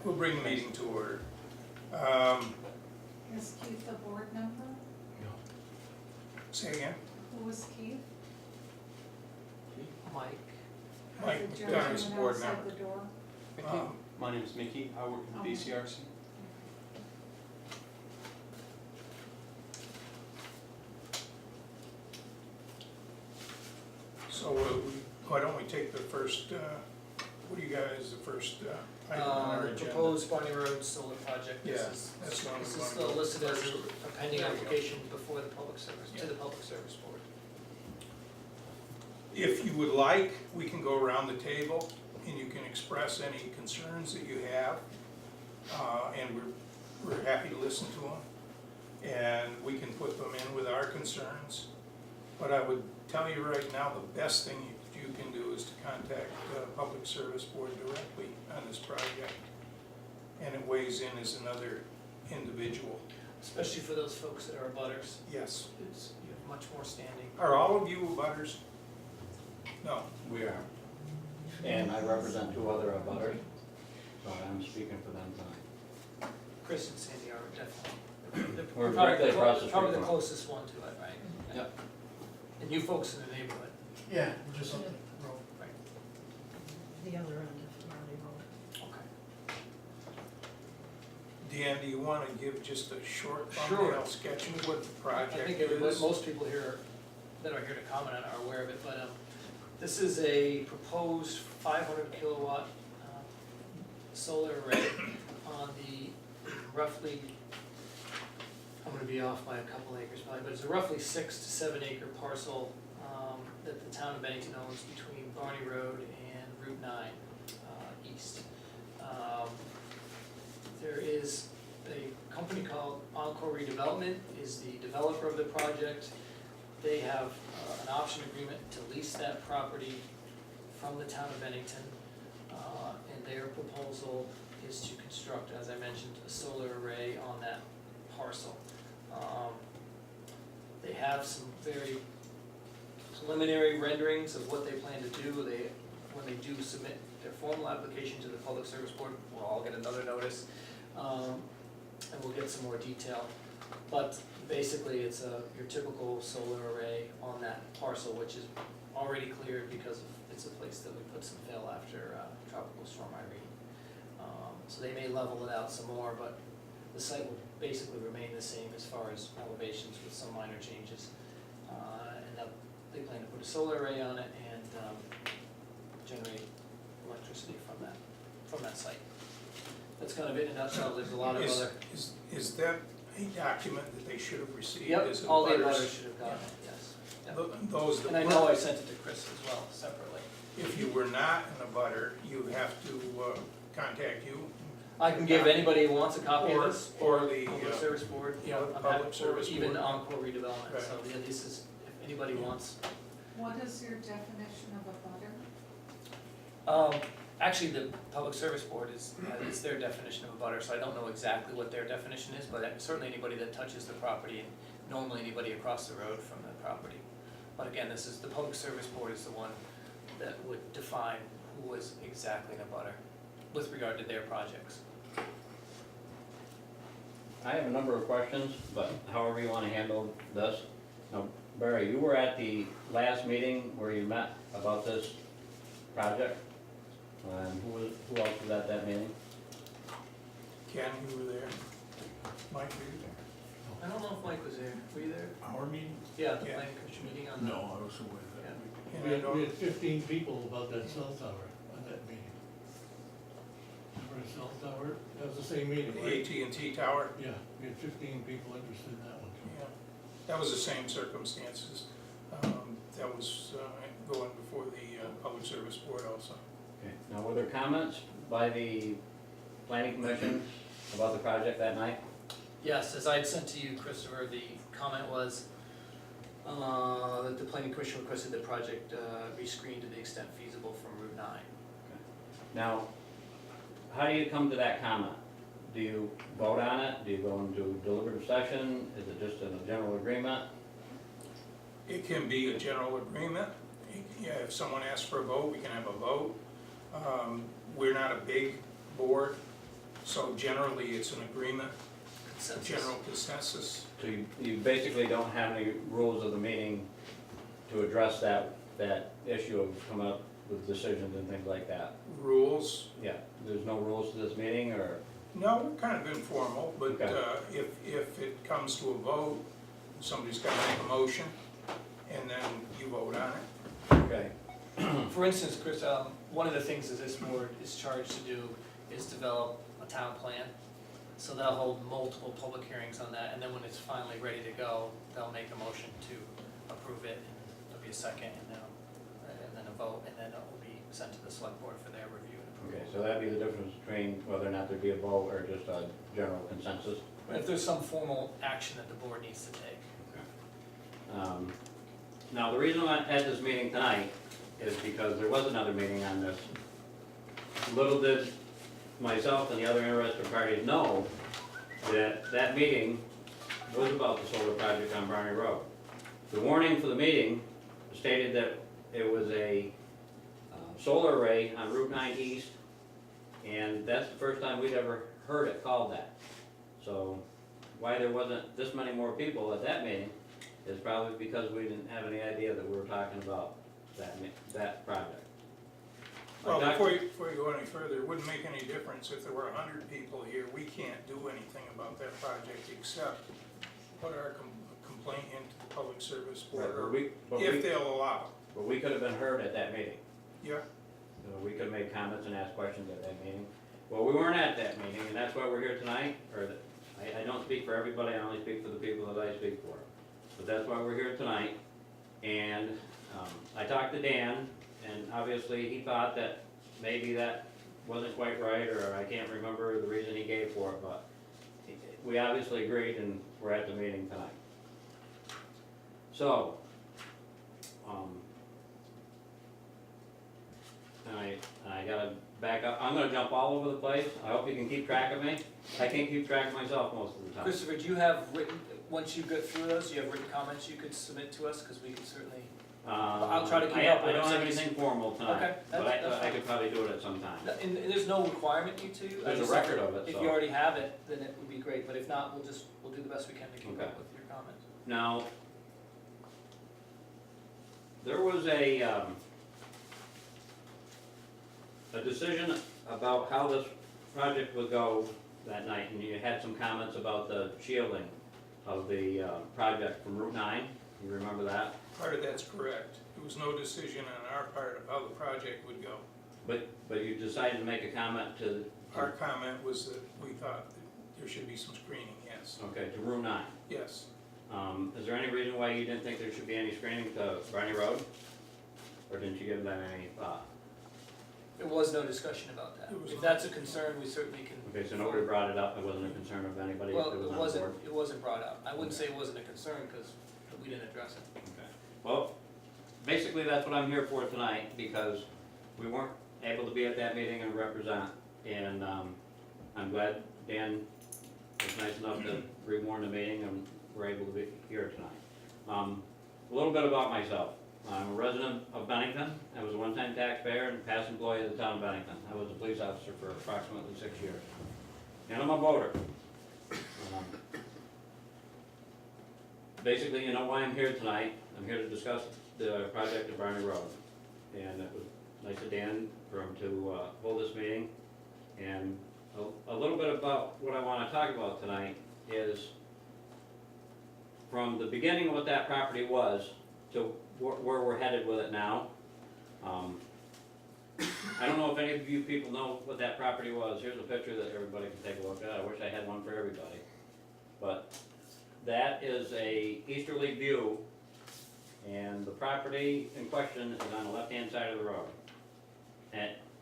We'll bring the meeting to order. Is Keith the board member? Say again? Who was Keith? Mike. Mike The McDonough is gentleman board outside member. the door? Mickey? Um, My name is Mickey, I work in the BCRC. So why don't we take the first, what do you guys, the first item on our agenda? Proposed Barney Road solar project. Yeah, This that's is, one we this is wanna still go listed as first. a pending There we go. application before the public service, to Yeah. the public service board. If you would like, we can go around the table and you can express any concerns that you have. And we're happy to listen to them. And we can put them in with our concerns. But I would tell you right now, the best thing you can do is to contact the Public Service Board directly on this project. And it weighs in as another individual. Especially for those folks that are abutters, Yes. it's, you have much more standing. Are all of you abutters? No. We are. And I represent two other abutters, so I'm speaking for them tonight. Chris and Sandy are definitely, they're We're probably directly across the probably street the from it. closest one to it, right? Yep. And you folks in the neighborhood, Yeah, just up the road. right? The other end of Marley Road. Okay. Dan, do you want to give just a short Sure. thumbnail sketch of what the I project think everybody, is? most people here that are here to comment on it are aware of it, but this is a proposed 500 kilowatt solar array on the roughly, I'm gonna be off by a couple acres probably, but it's a roughly 6 to 7 acre parcel that the town of Bennington owns between Barney Road and Route 9 east. There is a company called Encore Redevelopment is the developer of the project. They have an option agreement to lease that property from the town of Bennington. And their proposal is to construct, as I mentioned, a solar array on that parcel. They have some very preliminary renderings of what they plan to do. When they do submit their formal application to the Public Service Board, we'll all get another notice. And we'll get some more detail. But basically, it's your typical solar array on that parcel, which is already cleared because it's a place that we put some fill after Tropical Storm Irene. So they may level it out some more, but the site will basically remain the same as far as elevations with some minor changes. And they plan to put a solar array on it and generate electricity from that site. That's kind of it in a nutshell. There's a lot of other. Is that a document that they should have received Yep, as all the abutters? abutters should have gotten it, yes. Yep. Those that And I know I weren't, sent it to Chris as well, separately. if you were not an abutter, you have to contact you. I can give anybody who wants a copy of Or- this, or the, Public Service Board, you know, I'm Public happy, or Service even Board. Encore Redevelopment, Right. so yeah, this is, if anybody wants. What is your definition of a butter? Actually, the Public Service Board it's their definition of a butter, so I don't know exactly what their definition is, but certainly anybody that touches the property and normally anybody across the road from the property. But again, the Public Service Board is the one that would define who is exactly in a butter with regard to their projects. I have a number of questions, but however you wanna handle this. Now, Barry, you were at the last meeting where you met about this project. And who else was at that meeting? Ken, you were there. Mike, were you there? I don't know if Mike was there, were you there? Our meeting? Yeah, the Yeah. planning commission meeting on the. No, I was away that Yeah. week. And We I had, know- we had 15 people about that cell tower at that meeting. Remember the cell tower? That was the same meeting, The right? AT&T tower, Yeah, we had 15 people interested in that one. yeah, that was the same circumstances. That was going before the Public Service Board also. Okay. Now, were there comments by the planning commission about the project that night? Yes, as I had sent to you, Christopher, the comment was that the planning commission requested the project be screened to the extent feasible from Route 9. Now, how do you come to that comment? Do you vote on it? Do you go into deliberative session? Is it just in a general agreement? It can be a general agreement. Yeah, if someone asks for a vote, we can have a vote. We're not a big board, So generally, it's an agreement, Consensus. general consensus. So you basically don't have any rules of the meeting to address that issue of coming up with decisions and things like that? Rules, Yeah, there's no rules to this meeting, or? no, we're kind of informal, but Okay. if it comes to a vote, somebody's got to make a motion, and then you vote on it. Okay. For instance, Chris, one of the things that this board is charged to do is develop a town plan. So they'll hold multiple public hearings on that, and then when it's finally ready to go, they'll make a motion to approve it, and there'll be a second, and then a vote, and then it will be sent to the select board for their review and approval. Okay, so that'd be the difference between whether or not there'd be a vote or just a general consensus? But if there's some formal action that the board needs to take. Now, the reason I'm at this meeting tonight is because there was another meeting on this. Little did myself and the other interested parties know that that meeting was about the solar project on Barney Road. The warning for the meeting stated that it was a solar array on Route 9 East, and that's the first time we'd ever heard it called that. So why there wasn't this many more people at that meeting is probably because we didn't have any idea that we were talking about that project. Well, Like before you go any further, it wouldn't make any difference if there were 100 people here. We can't do anything about that project except put our complaint into the Public Service Board, if they'll allow. But we could have been heard at that meeting. Yeah, We could have made comments and asked questions at that meeting. Well, we weren't at that meeting, and that's why we're here tonight, I don't speak for everybody, I only speak for the people that I speak for. But that's why we're here tonight, and I talked to Dan, and obviously he thought that maybe that wasn't quite right, or I can't remember the reason he gave for it, but we obviously agreed, and we're at the meeting tonight. So, I gotta back up, I'm gonna jump all over the place, I hope you can keep track of me. I can't keep track of myself most of the time. Christopher, do you have written, once you go through those, do you have written comments you could submit to us, because we can certainly. I'll try to keep up I with don't have it. anything formal tonight, Okay, but that's I fine. could probably do it at some time. And there's no requirement you to. I There's a just- record of it, If so. you already have it, then it would be great, but if not, we'll do the best we can to keep Okay. up with your comments. Now, there was a decision about how this project would go that night, and you had some comments about the shielding of the project from Route 9, you remember that? part of that's correct. There was no decision on our part of how the project would go. But you decided to make a comment to, Our comment was that we thought that there should be some screening, yes. okay, to Route 9. Yes. Is there any reason why you didn't think there should be any screening to Barney Road? Or didn't you give that any thought? There was no discussion about that. There was If no- that's a concern, we certainly can. Okay, so nobody brought it up, it wasn't a concern of anybody if Well, it was it on wasn't, board? it wasn't brought up. I wouldn't say it wasn't a concern, because we didn't address it. Okay. Well, basically, that's what I'm here for tonight, because we weren't able to be at that meeting and represent, and I'm glad Dan was nice enough to rewarn the meeting, and we're able to be here tonight. A little bit about myself. I'm a resident of Bennington. I was a one-time taxpayer and past employee of the town of Bennington. I was a police officer for approximately 6 years. And I'm a voter. Basically, you know why I'm here tonight. I'm here to discuss the project at Barney Road. And it was nice of Dan for him to hold this meeting. And a little bit about what I want to talk about tonight is from the beginning of what that property was to where we're headed with it now. I don't know if any of you people know what that property was. Here's a picture that everybody can take a look at. I wish I had one for everybody. But that is a easterly view, and the property in question is on the left-hand side of the road.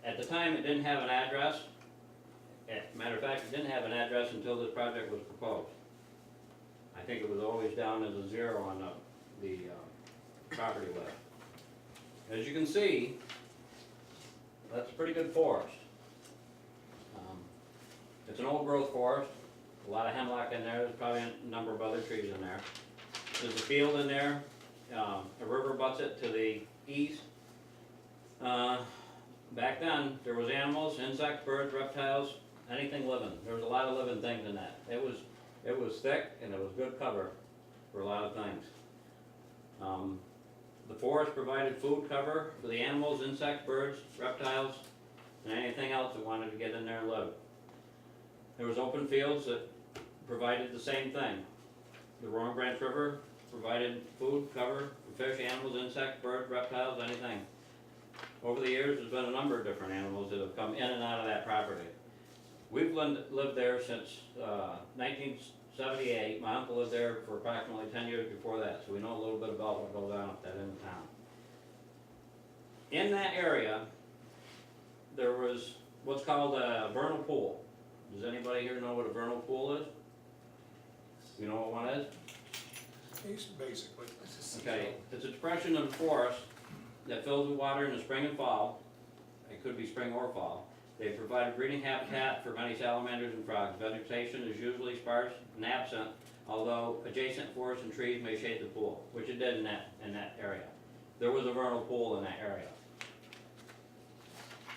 At the time, it didn't have an address. Matter of fact, it didn't have an address until this project was proposed. I think it was always down as a 0 on the property list. As you can see, that's a pretty good forest. It's an old growth forest, a lot of hemlock in there, there's probably a number of other trees in there. There's a field in there, a river butts it to the east. Back then, there was animals, insects, birds, reptiles, anything living. There was a lot of living things in that. It was thick and it was good cover for a lot of things. The forest provided food cover for the animals, insects, birds, reptiles, and anything else that wanted to get in there and live. There was open fields that provided the same thing. The Roaring Branch River provided food, cover for fish, animals, insects, birds, reptiles, anything. Over the years, there's been a number of different animals that have come in and out of that property. We've lived there since 1978. My uncle lived there for approximately 10 years before that, so we know a little bit about what goes on up that end of town. In that area, there was what's called a vernal pool. Does anybody here know what a vernal pool is? You know what one is? Basically. Okay, it's a depression in the forest that fills with water in the spring and fall. It could be spring or fall. They provide breeding habitat for many salamanders and frogs. Vegetation is usually sparse and absent, although adjacent forests and trees may shade the pool, which it did in that area. There was a vernal pool in that area.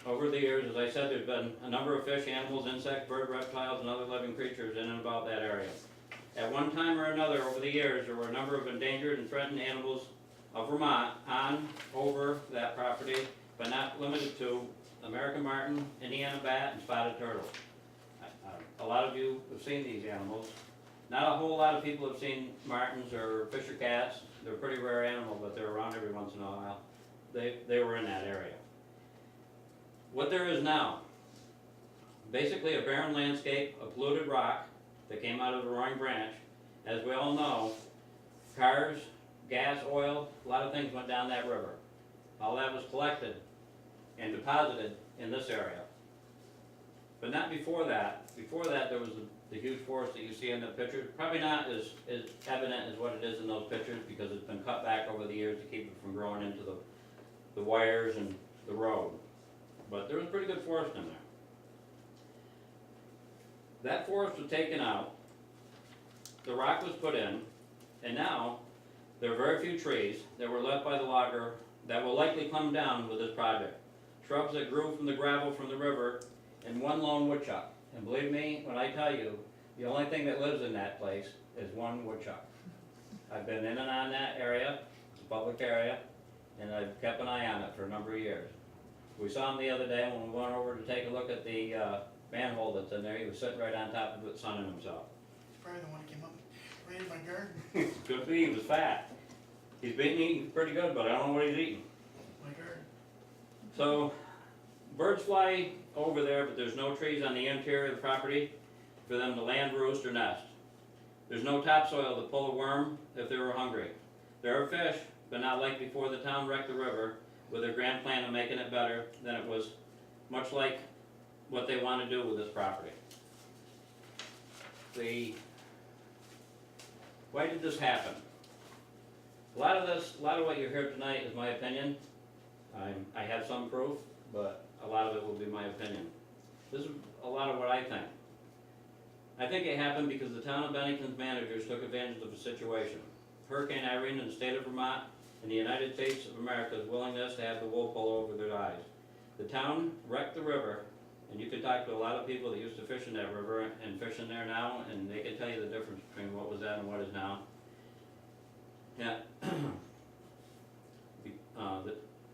Over the years, as I said, there's been a number of fish, animals, insects, bird, reptiles, and other living creatures in and about that area. At one time or another over the years, there were a number of endangered and threatened animals of Vermont on over that property, but not limited to American marten, Indiana bat, and spotted turtle. A lot of you have seen these animals. Not a whole lot of people have seen martens or fisher cats. They're a pretty rare animal, but they're around every once in a while. They were in that area. What there is now, basically a barren landscape of polluted rock that came out of the Roaring Branch. As we all know, cars, gas, oil, a lot of things went down that river. All that was collected and deposited in this area. But not before that. Before that, there was the huge forest that you see in the pictures. Probably not as evident as what it is in those pictures because it's been cut back over the years to keep it from growing into the wires and the road. But there was pretty good forest in there. That forest was taken out, the rock was put in, and now there are very few trees that were left by the logger that will likely come down with this project. Shrubs that grew from the gravel from the river, and one lone woodchuck. And believe me when I tell you, the only thing that lives in that place is one woodchuck. I've been in and on that area, it's a public area, and I've kept an eye on it for a number of years. We saw him the other day when we went over to take a look at the manhole that's in there. He was sitting right on top of it sunning himself. He's probably the one that came up and raided my garden. Could be, he was fat. He's been eating pretty good, but I don't know what he's eating. My garden. So, birds fly over there, but there's no trees on the interior of the property for them to land, roost, or nest. There's no topsoil to pull a worm if they were hungry. There are fish, but not like before the town wrecked the river with their grand plan of making it better than it was, much like what they want to do with this property. Why did this happen? A lot of what you heard tonight is my opinion. I have some proof, but a lot of it will be my opinion. This is a lot of what I think. I think it happened because the town of Bennington's managers took advantage of the situation. Hurricane Irene in the state of Vermont and the United States of America's willingness to have the wool pull over their eyes. The town wrecked the river, and you can talk to a lot of people that used to fish in that river and fish in there now, and they can tell you the difference between what was then and what is now. Yeah,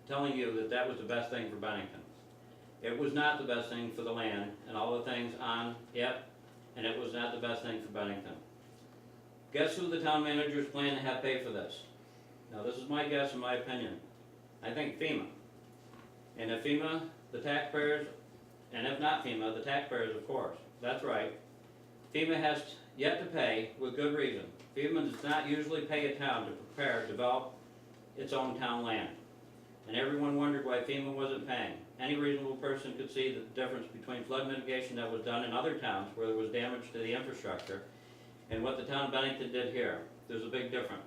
telling you that that was the best thing for Bennington. It was not the best thing for the land and all the things on it, and it was not the best thing for Bennington. Guess who the town managers plan to have pay for this? Now this is my guess and my opinion. I think FEMA. And if FEMA, the taxpayers, and if not FEMA, the taxpayers of course. That's right. FEMA has yet to pay with good reason. FEMA does not usually pay a town to prepare, develop its own town land. And everyone wondered why FEMA wasn't paying. Any reasonable person could see the difference between flood mitigation that was done in other towns where there was damage to the infrastructure and what the town of Bennington did here. There's a big difference.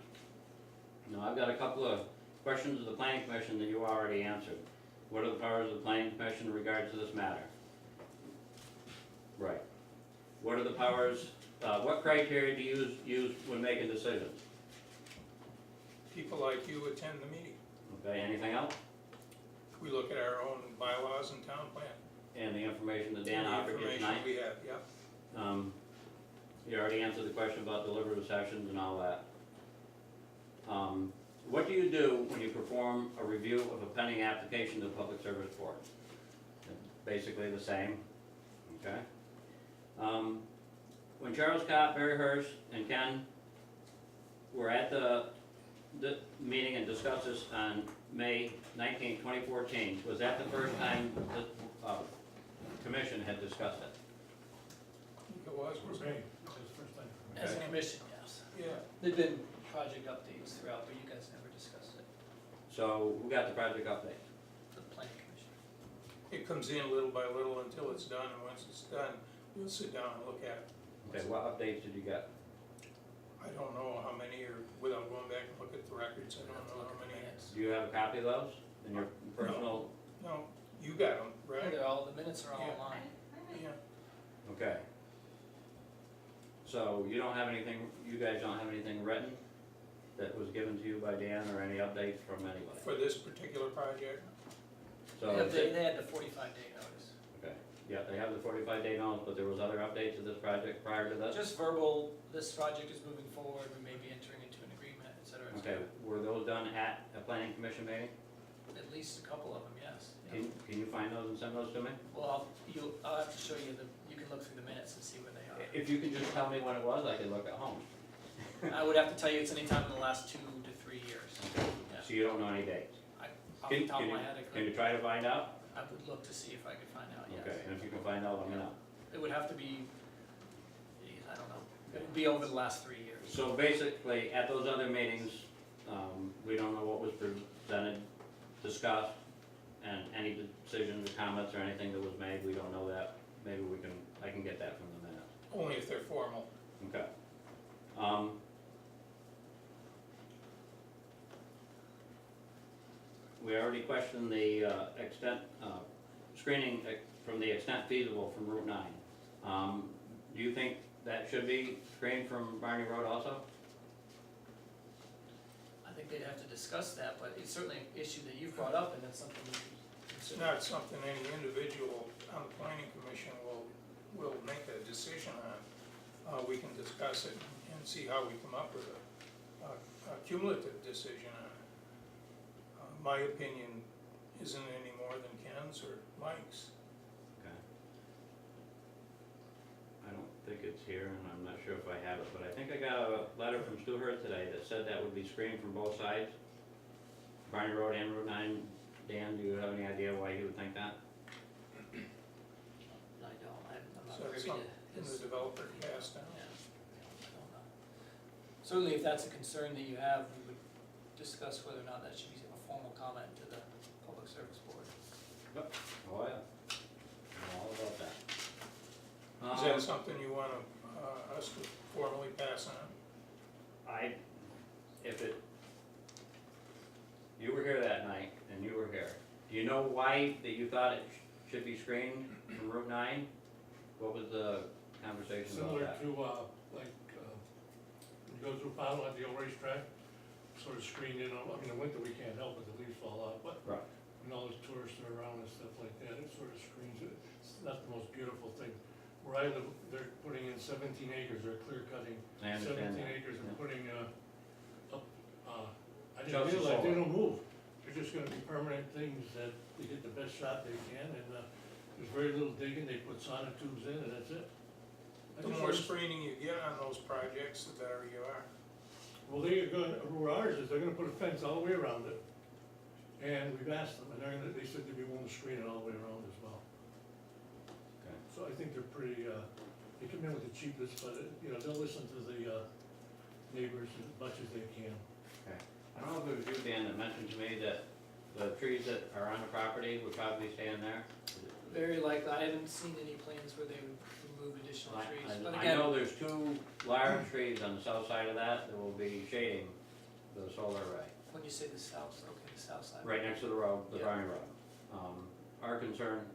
Now I've got a couple of questions of the Planning Commission that you already answered. What are the powers of the Planning Commission in regard to this matter? Right. What are the powers, what criteria do you use when making decisions? People like you attend the meeting. Okay, anything else? We look at our own bylaws and town plan. and the information that Dan The offered you information tonight. we have, yep. You already answered the question about deliberative sessions and all that. What do you do when you perform a review of a pending application to the Public Service Board? Basically the same, okay? When Charles Cott, Barry Hurst, and Ken were at the meeting and discussed this on May 19, 2014, was that the first time the commission had discussed it? It was, wasn't Okay, it? that's the first time for me. As a commission, yes. Yeah. There've been project updates throughout, but you guys never discussed it, So who got the project update? the planning commission. It comes in little by little until it's done, and once it's done, we'll sit down and look at it. Okay, what updates did you get? I don't know how many, or without going back and look at the records, I We'll have don't to know look how at the many. minutes. Do you have a copy of those in your personal? No, you got them, Yeah, right? they're all, the minutes are all Yeah. online. Yeah. Okay. So you don't have anything, you guys don't have anything written that was given to you by Dan or any updates from anybody? For this particular project, So, They had the 45-day notice. okay, yeah, they have the 45-day notice, but there was other updates to this project prior to this? Just verbal, this project is moving forward, we may be entering into an agreement, et cetera, et Okay, cetera. were those done at a planning commission meeting? At least a couple of them, yes. Yeah. Can you find those and send those to me? Well, I'll have to show you you can look through the minutes and see where they are. If you can just tell me when it was, I can look at home. I would have to tell you it's anytime in the last 2 to 3 years. Okay, Yeah. so you don't know any dates? Off the Can top of you- my head, I Can you could. try to find out? I would look to see if I could find out, yes. Okay, and if you can find out, let me know. It would have to be, geez, I don't know, it would be over the last 3 years. So basically, at those other meetings, we don't know what was presented, discussed, and any decisions or comments or anything that was made, we don't know that. Maybe I can get that from the minutes. only if they're formal. Okay. We already questioned the extent, screening from the extent feasible from Route 9. Do you think that should be screened from Barney Road also? I think they'd have to discuss that, but it's certainly an issue that you've brought up, and that's something we should It's consider. not something any individual on the planning commission will make a decision on. We can discuss it and see how we come up with a cumulative decision on it. My opinion isn't any more than Ken's or Mike's. Okay. I don't think it's here, and I'm not sure if I have it, but I think I got a letter from Stu Hurt today that said that would be screened from both sides, Barney Road and Route 9. Dan, do you have any idea why he would think that? I don't, I'm not So privy it's to something the his. developer passed down. Yeah, I don't know. Certainly, if that's a concern that you have, we would discuss whether or not that should be a formal comment to the Public Service Board. Oh, yeah. I'm all about that. Is that something you want us to formally pass on? You were here that night, and you were here. Do you know why that you thought it should be screened from Route 9? What was the conversation about Similar that? to, when you go through Powell at the old racetrack, sort of screened in, I mean, in the winter we can't help it, the leaves fall out, but Right, when all those tourists are around and stuff like that, it sort of screens it. It's not the most beautiful thing. Where I live, they're putting in 17 acres, they're clear cutting I understand 17 that. acres and Yeah. putting, up, I didn't Chelsea realize they solar. don't move. They're just gonna be permanent things that they get the best shot they can, and, there's very little digging, they put sonotubes in and that's it. I The just more wanna- screening you get on those projects, the better you are. Well, they're gonna, where ours is, they're gonna put a fence all the way around it. And we've asked them, and they said they'd be willing to screen it all the way around as well. okay. So I think they're pretty, they come in with the cheapest, but, they'll listen to the, neighbors as much as they can. Okay. I don't know if it was you, Dan, that mentioned to me that the trees that are on the property would probably stay in there. Very likely, I haven't seen any plans where they would remove additional trees, but I again, know there's 2 large trees on the south side of that will be shading the solar array, when you say the south, okay, the south side. right next to the road, the Yeah. Barney Road. Our concern,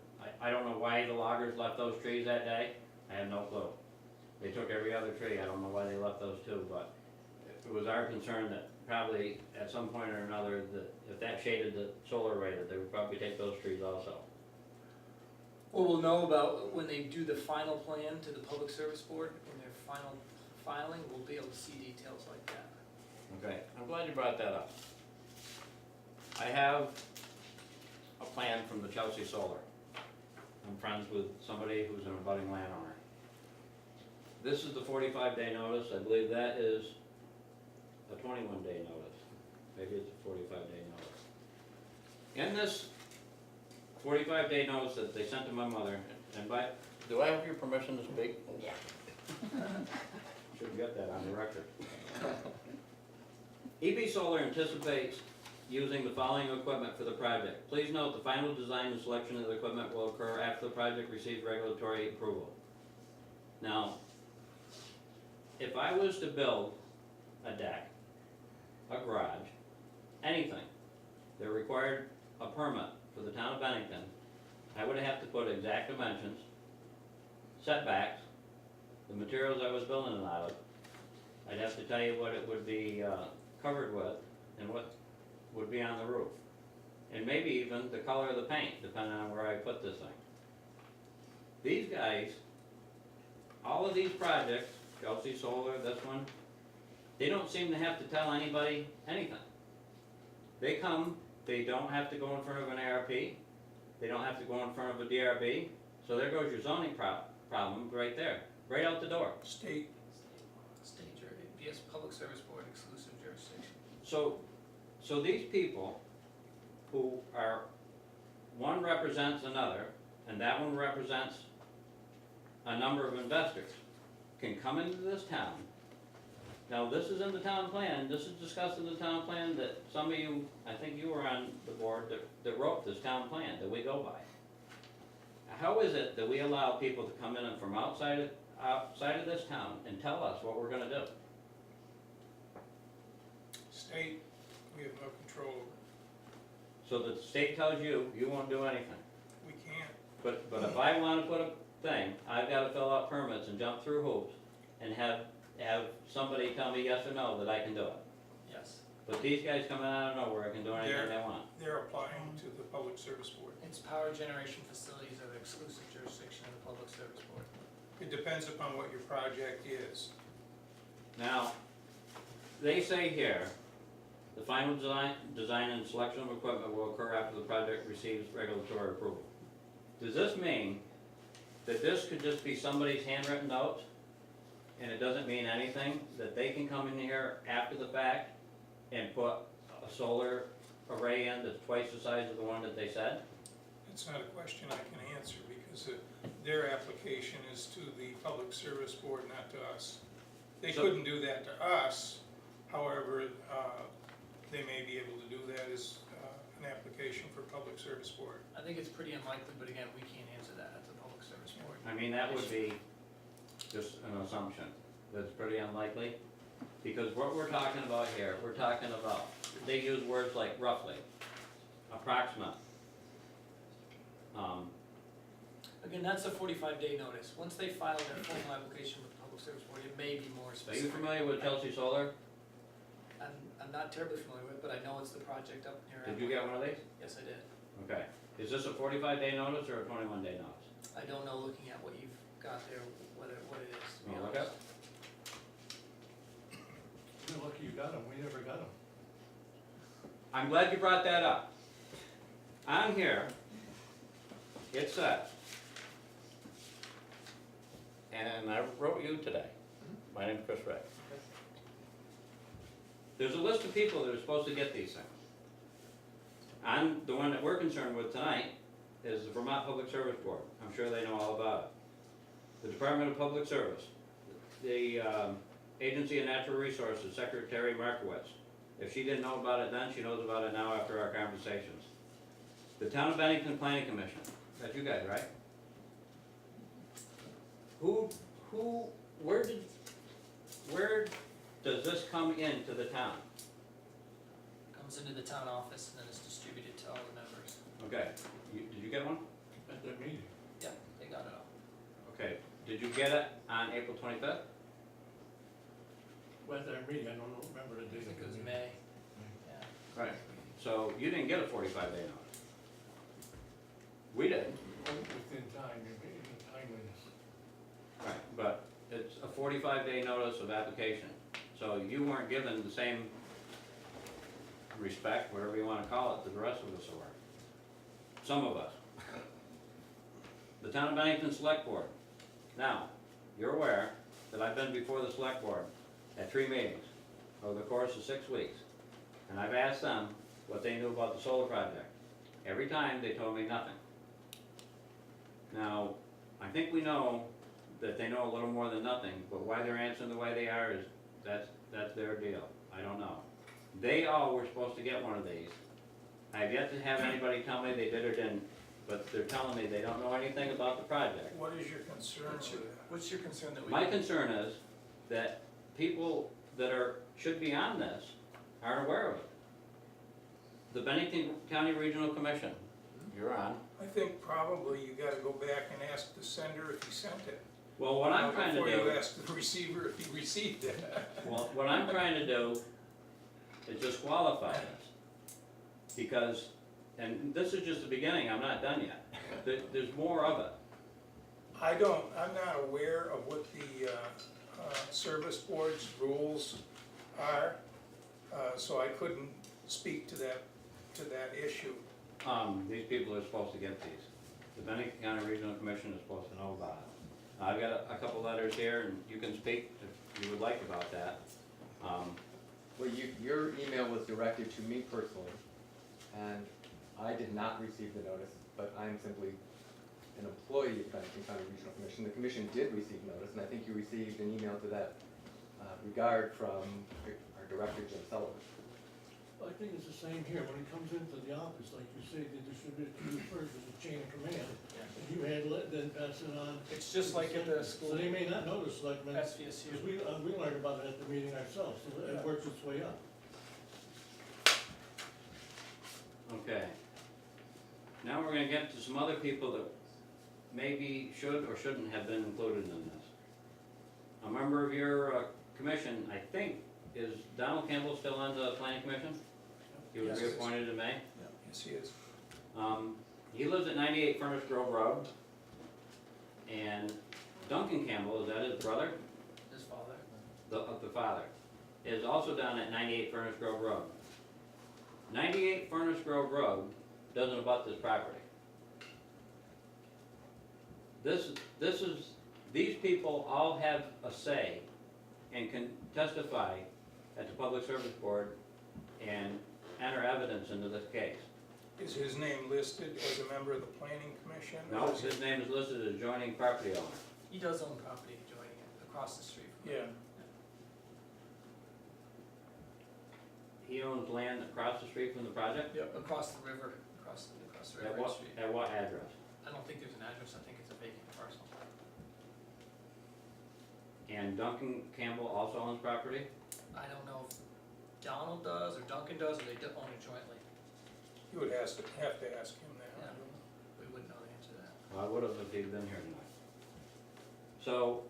I don't know why the loggers left those trees that day, I have no clue. They took every other tree, I don't know why they left those 2, but it was our concern that probably at some point or another, that if that shaded the solar array, that they would probably take those trees also. What we'll know about when they do the final plan to the Public Service Board, in their final filing, we'll be able to see details like that. Okay, I'm glad you brought that up. I have a plan from the Chelsea Solar. I'm friends with somebody who's an abutting landowner. This is the 45-day notice. I believe that is a 21-day notice. Maybe it's a 45-day notice. In this 45-day notice that they sent to my mother, and do I have your permission to speak? Yeah. Should get that on the record. EB Solar anticipates using the following equipment for the project. Please note the final design and selection of the equipment will occur after the project receives regulatory approval. Now, if I was to build a deck, a garage, anything that required a permit for the town of Bennington, I would have to put exact dimensions, setbacks, the materials I was building it out of. I'd have to tell you what it would be covered with and what would be on the roof. And maybe even the color of the paint, depending on where I put this thing. These guys, all of these projects, Chelsea Solar, this one, they don't seem to have to tell anybody anything. They come, they don't have to go in front of an ARP, they don't have to go in front of a DRB, so there goes your zoning problem right there, right out the door. State, Yes, Public Service Board exclusive jurisdiction. So these people who are, one represents another, and that one represents a number of investors, can come into this town. Now, this is in the town plan, this is discussed in the town plan that some of you, I think you were on the board that wrote this town plan that we go by. How is it that we allow people to come in and from outside of this town and tell us what we're gonna do? state, we have no control over. So that the state tells you, you won't do anything. We can't. But if I wanna put a thing, I've gotta fill out permits and jump through hoops and have somebody tell me yes or no that I can do it. Yes. But these guys coming out of nowhere can do anything they want. They're applying to the Public Service Board. It's power generation facilities are the exclusive jurisdiction of the Public Service Board. It depends upon what your project is. Now, they say here, the final design and selection of equipment will occur after the project receives regulatory approval. Does this mean that this could just be somebody's handwritten notes, and it doesn't mean anything, that they can come in here after the fact and put a solar array in that's twice the size of the one that they said? It's not a question I can answer because their application is to the Public Service Board, not to us. They So- couldn't do that to us, however, they may be able to do that as an application for Public Service Board. I think it's pretty unlikely, but again, we can't answer that at the Public Service Board. I mean, that would be just an assumption, that's pretty unlikely. Because what we're talking about here, we're talking about, they use words like roughly, approximate. Again, that's a 45-day notice. Once they file their formal application with the Public Service Board, it may be more Are you specific. familiar with Chelsea Solar? I'm not terribly familiar with it, but I know it's the project up near. Did you get one of these? Yes, I did. Okay. Is this a 45-day notice or a 21-day notice? I don't know, looking at what you've got there, what it is, to be Wanna look honest. up? You're lucky you got them, we never got them. I'm glad you brought that up. On here, it says, and I wrote you today, my name's Chris Ray. There's a list of people that are supposed to get these things. The one that we're concerned with tonight is the Vermont Public Service Board. I'm sure they know all about it. The Department of Public Service, the Agency of Natural Resources, Secretary Markowitz. If she didn't know about it then, she knows about it now after our conversations. The Town of Bennington Planning Commission, that's you guys, right? Where does this come into the town? Comes into the town office and then it's distributed to all the members. Okay, did you get one? At that meeting. Yeah, they got it all. Okay, did you get it on April 25th? Well, at that meeting, I don't remember the I date. think of it was the May, meeting. yeah. Right. So you didn't get a 45-day notice. We did. within time, you're getting the timeliness. Right, but it's a 45-day notice of application, so you weren't given the same respect, whatever you wanna call it, that the rest of us were. Some of us. The Town of Bennington Select Board. Now, you're aware that I've been before the Select Board at 3 meetings over the course of 6 weeks, and I've asked them what they knew about the solar project. Every time, they told me nothing. Now, I think we know that they know a little more than nothing, but why they're answering the way they are is, that's their deal. I don't know. They all were supposed to get one of these. I have yet to have anybody tell me they did or didn't, but they're telling me they don't know anything about the project. What is your concern with that? What's your concern that we? My concern is that people that should be on this aren't aware of it. The Bennington County Regional Commission, you're on. I think probably you gotta go back and ask the sender if he sent it. Well, what I'm trying to Before you do, ask the receiver if he received it. well, what I'm trying to do is disqualify this. Because, and this is just the beginning, I'm not done yet. There's more of it. I'm not aware of what the service board's rules are, so I couldn't speak to that issue. These people are supposed to get these. The Bennington County Regional Commission is supposed to know about it. I've got a couple letters here, and you can speak if you would like about that. Well, your email was directed to me personally, and I did not receive the notice, but I'm simply an employee of the Bennington County Regional Commission. The commission did receive notice, and I think you received an email to that regard from our director, Jim Sullivan. Well, I think it's the same here, when it comes into the office, like you say, they distribute it to you first as a chain of command. And you handle it, then pass it on. It's just like at the So school, they may not know the selectmen, because SVSU. we learned about it at the meeting ourselves, so it works its way up. Okay. Now we're gonna get to some other people that maybe should or shouldn't have been included in this. A member of your commission, I think, is Donald Campbell still on the planning commission? He was Yes. reappointed in May. Yes, he is. He lives at 98 Furnace Grove Road. And Duncan Campbell, is that his brother? His father. The father, is also down at 98 Furnace Grove Road. 98 Furnace Grove Road doesn't abut this property. These people all have a say and can testify at the Public Service Board and enter evidence into this case. Is his name listed as a member of the planning commission? or No, is his it- name is listed as joining property owner. He does own property adjoining it, across the street from it. Yeah, He owns land across the street from the project? Yep, across the river, across the At railroad what, street. at what address? I don't think there's an address, I think it's a vacant parcel. And Duncan Campbell also owns property? I don't know if Donald does, or Duncan does, or they own it jointly. you would have to ask him that. Yeah. We wouldn't know the answer to that. Well, I would have if he'd been here tonight. So,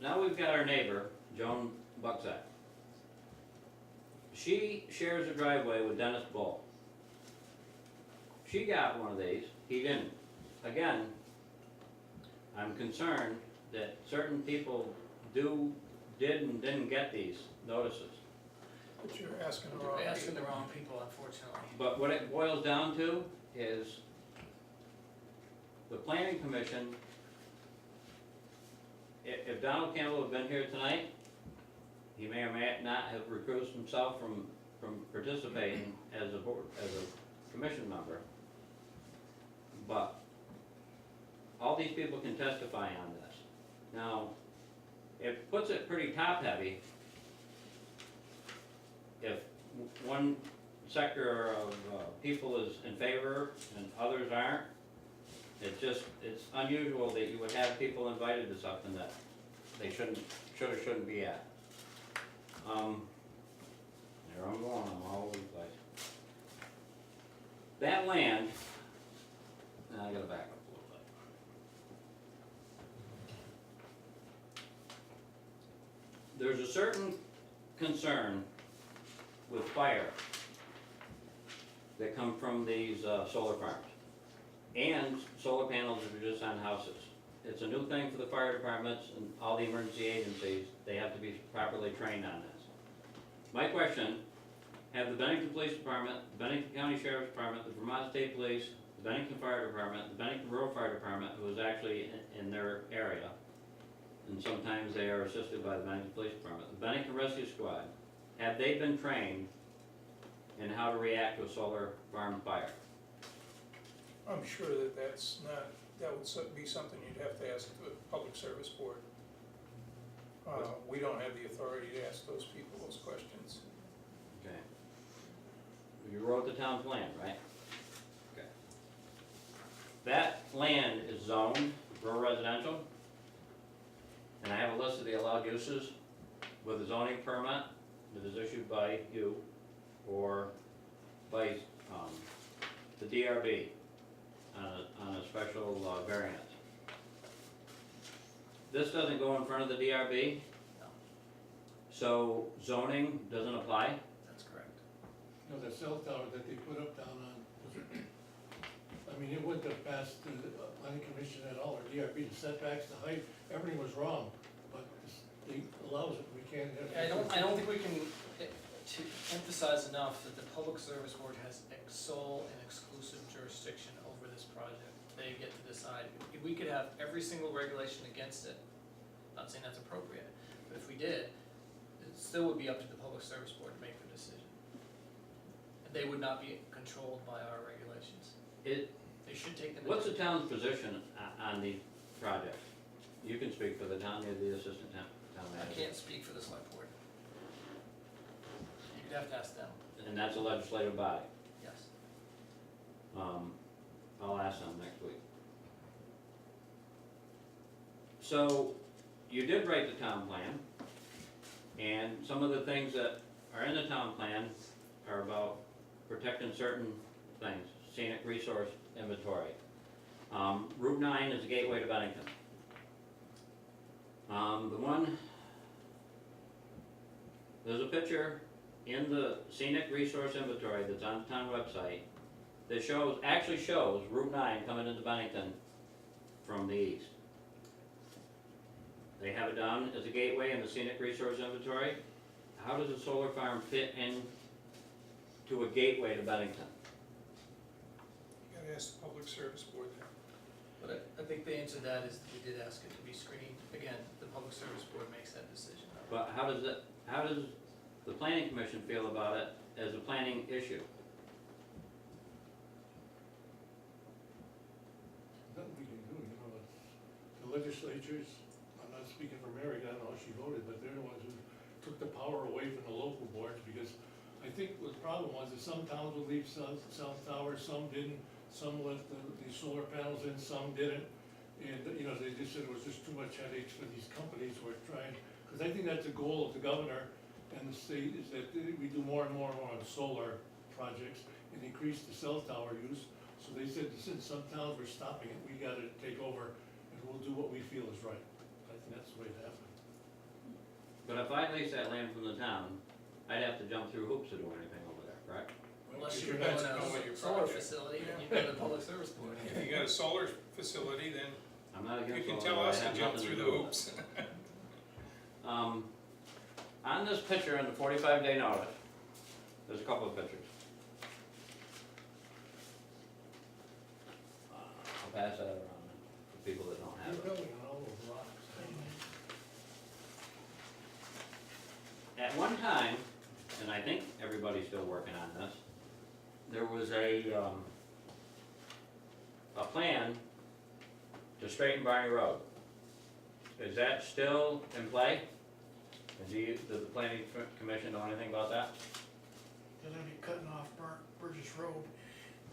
now we've got our neighbor, Joan Bucksack. She shares a driveway with Dennis Bull. She got one of these, he didn't. Again, I'm concerned that certain people did and didn't get these notices. But you're asking the wrong You're asking the people. wrong people, unfortunately. But what it boils down to is the planning commission, if Donald Campbell had been here tonight, he may or may not have recused himself from participating as a commission member. But all these people can testify on this. Now, it puts it pretty top-heavy if one sector of people is in favor and others aren't. It's unusual that you would have people invited to something that they should or shouldn't be at. There I'm going, I'm all over the place. That land, now I gotta back up a little bit. There's a certain concern with fire that come from these solar farms. and solar panels are just on houses. It's a new thing for the fire departments and all the emergency agencies, they have to be properly trained on this. My question, have the Bennington Police Department, the Bennington County Sheriff's Department, the Vermont State Police, the Bennington Fire Department, the Bennington Rural Fire Department, who is actually in their area, and sometimes they are assisted by the Bennington Police Department, the Bennington Rescue Squad, have they been trained in how to react to a solar farm fire? I'm sure that that's not, that would be something you'd have to ask the Public Service Board. We don't have the authority to ask those people those questions. Okay. You wrote the town plan, right? Okay. That land is zoned rural residential, and I have a list of the allowed uses with a zoning permit that is issued by you or by the DRB on a special variance. This doesn't go in front of the DRB, No, so zoning doesn't apply? that's correct. You know, that cell tower that they put up down on, I mean, it wouldn't have passed the planning commission at all, or DRB, the setbacks, the height, everything was wrong, but the state allows it, we can't have. I don't think we can to emphasize enough that the Public Service Board has sole and exclusive jurisdiction over this project. They get to decide. If we could have every single regulation against it, not saying that's appropriate, but if we did, it still would be up to the Public Service Board to make the decision. And they would not be controlled by our regulations. They should take them. What's the town's position on the project? You can speak for the town, you're the assistant town I manager. can't speak for the select board. You'd have to ask them, And that's a legislative body. yes. I'll ask them next week. So, you did write the town plan, and some of the things that are in the town plan are about protecting certain things, scenic resource inventory. Route 9 is a gateway to Bennington. There's a picture in the scenic resource inventory that's on the town website that actually shows Route 9 coming into Bennington from the east. They have it down as a gateway in the scenic resource inventory. How does a solar farm fit in to a gateway to Bennington? You gotta ask the Public Service Board that. But I think the answer to that is we did ask it to be screened. Again, the Public Service Board makes that decision. But how does the planning commission feel about it as a planning issue? Nothing we can do, you know, the legislatures, I'm not speaking for Mary, I don't know how she voted, but they're the ones who took the power away from the local boards, because I think the problem was that some towns would leave cell towers, some didn't, some left the solar panels in, some didn't. And, you know, they just said it was just too much headaches for these companies who are trying, because I think that's the goal of the governor and the state, is that we do more and more on solar projects and increase the cell tower use. So they said, since some towns were stopping it, we gotta take over and we'll do what we feel is right. I think that's the way it happened. But if I lease that land from the town, I'd have to jump through hoops to do anything over there, correct? Unless It you're depends building upon what a your solar project- facility, then Yeah. you go to the Public Service Board. If you got a solar facility, then I'm not you against can solar, tell but I us to have jump nothing through to the do with hoops. it. On this picture in the 45-day notice, there's a couple of pictures. I'll pass that around for people that don't have You're it. building on all those rocks. At one time, and I think everybody's still working on this, there was a plan to straighten Barney Road. Is that still in play? And does the planning commission know anything about that? They're gonna be cutting off Burgess Road.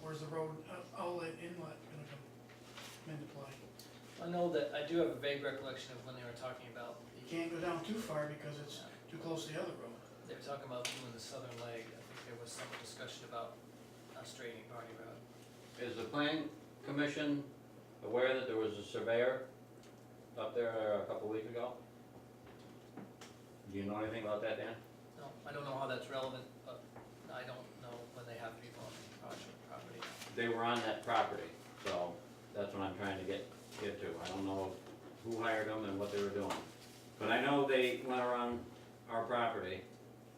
Where's the road outlet inlet gonna come into play? I know that, I do have a vague recollection of when they were talking about, You can't go down too far because it's too close to the other road. they were talking about doing the southern leg. I think there was some discussion about straightening Barney Road. Is the planning commission aware that there was a surveyor up there a couple weeks ago? Do you know anything about that, Dan? No, I don't know how that's relevant, but I don't know when they have people on the project property. They were on that property. So, that's what I'm trying to get to. I don't know who hired them and what they were doing. But I know they went around our property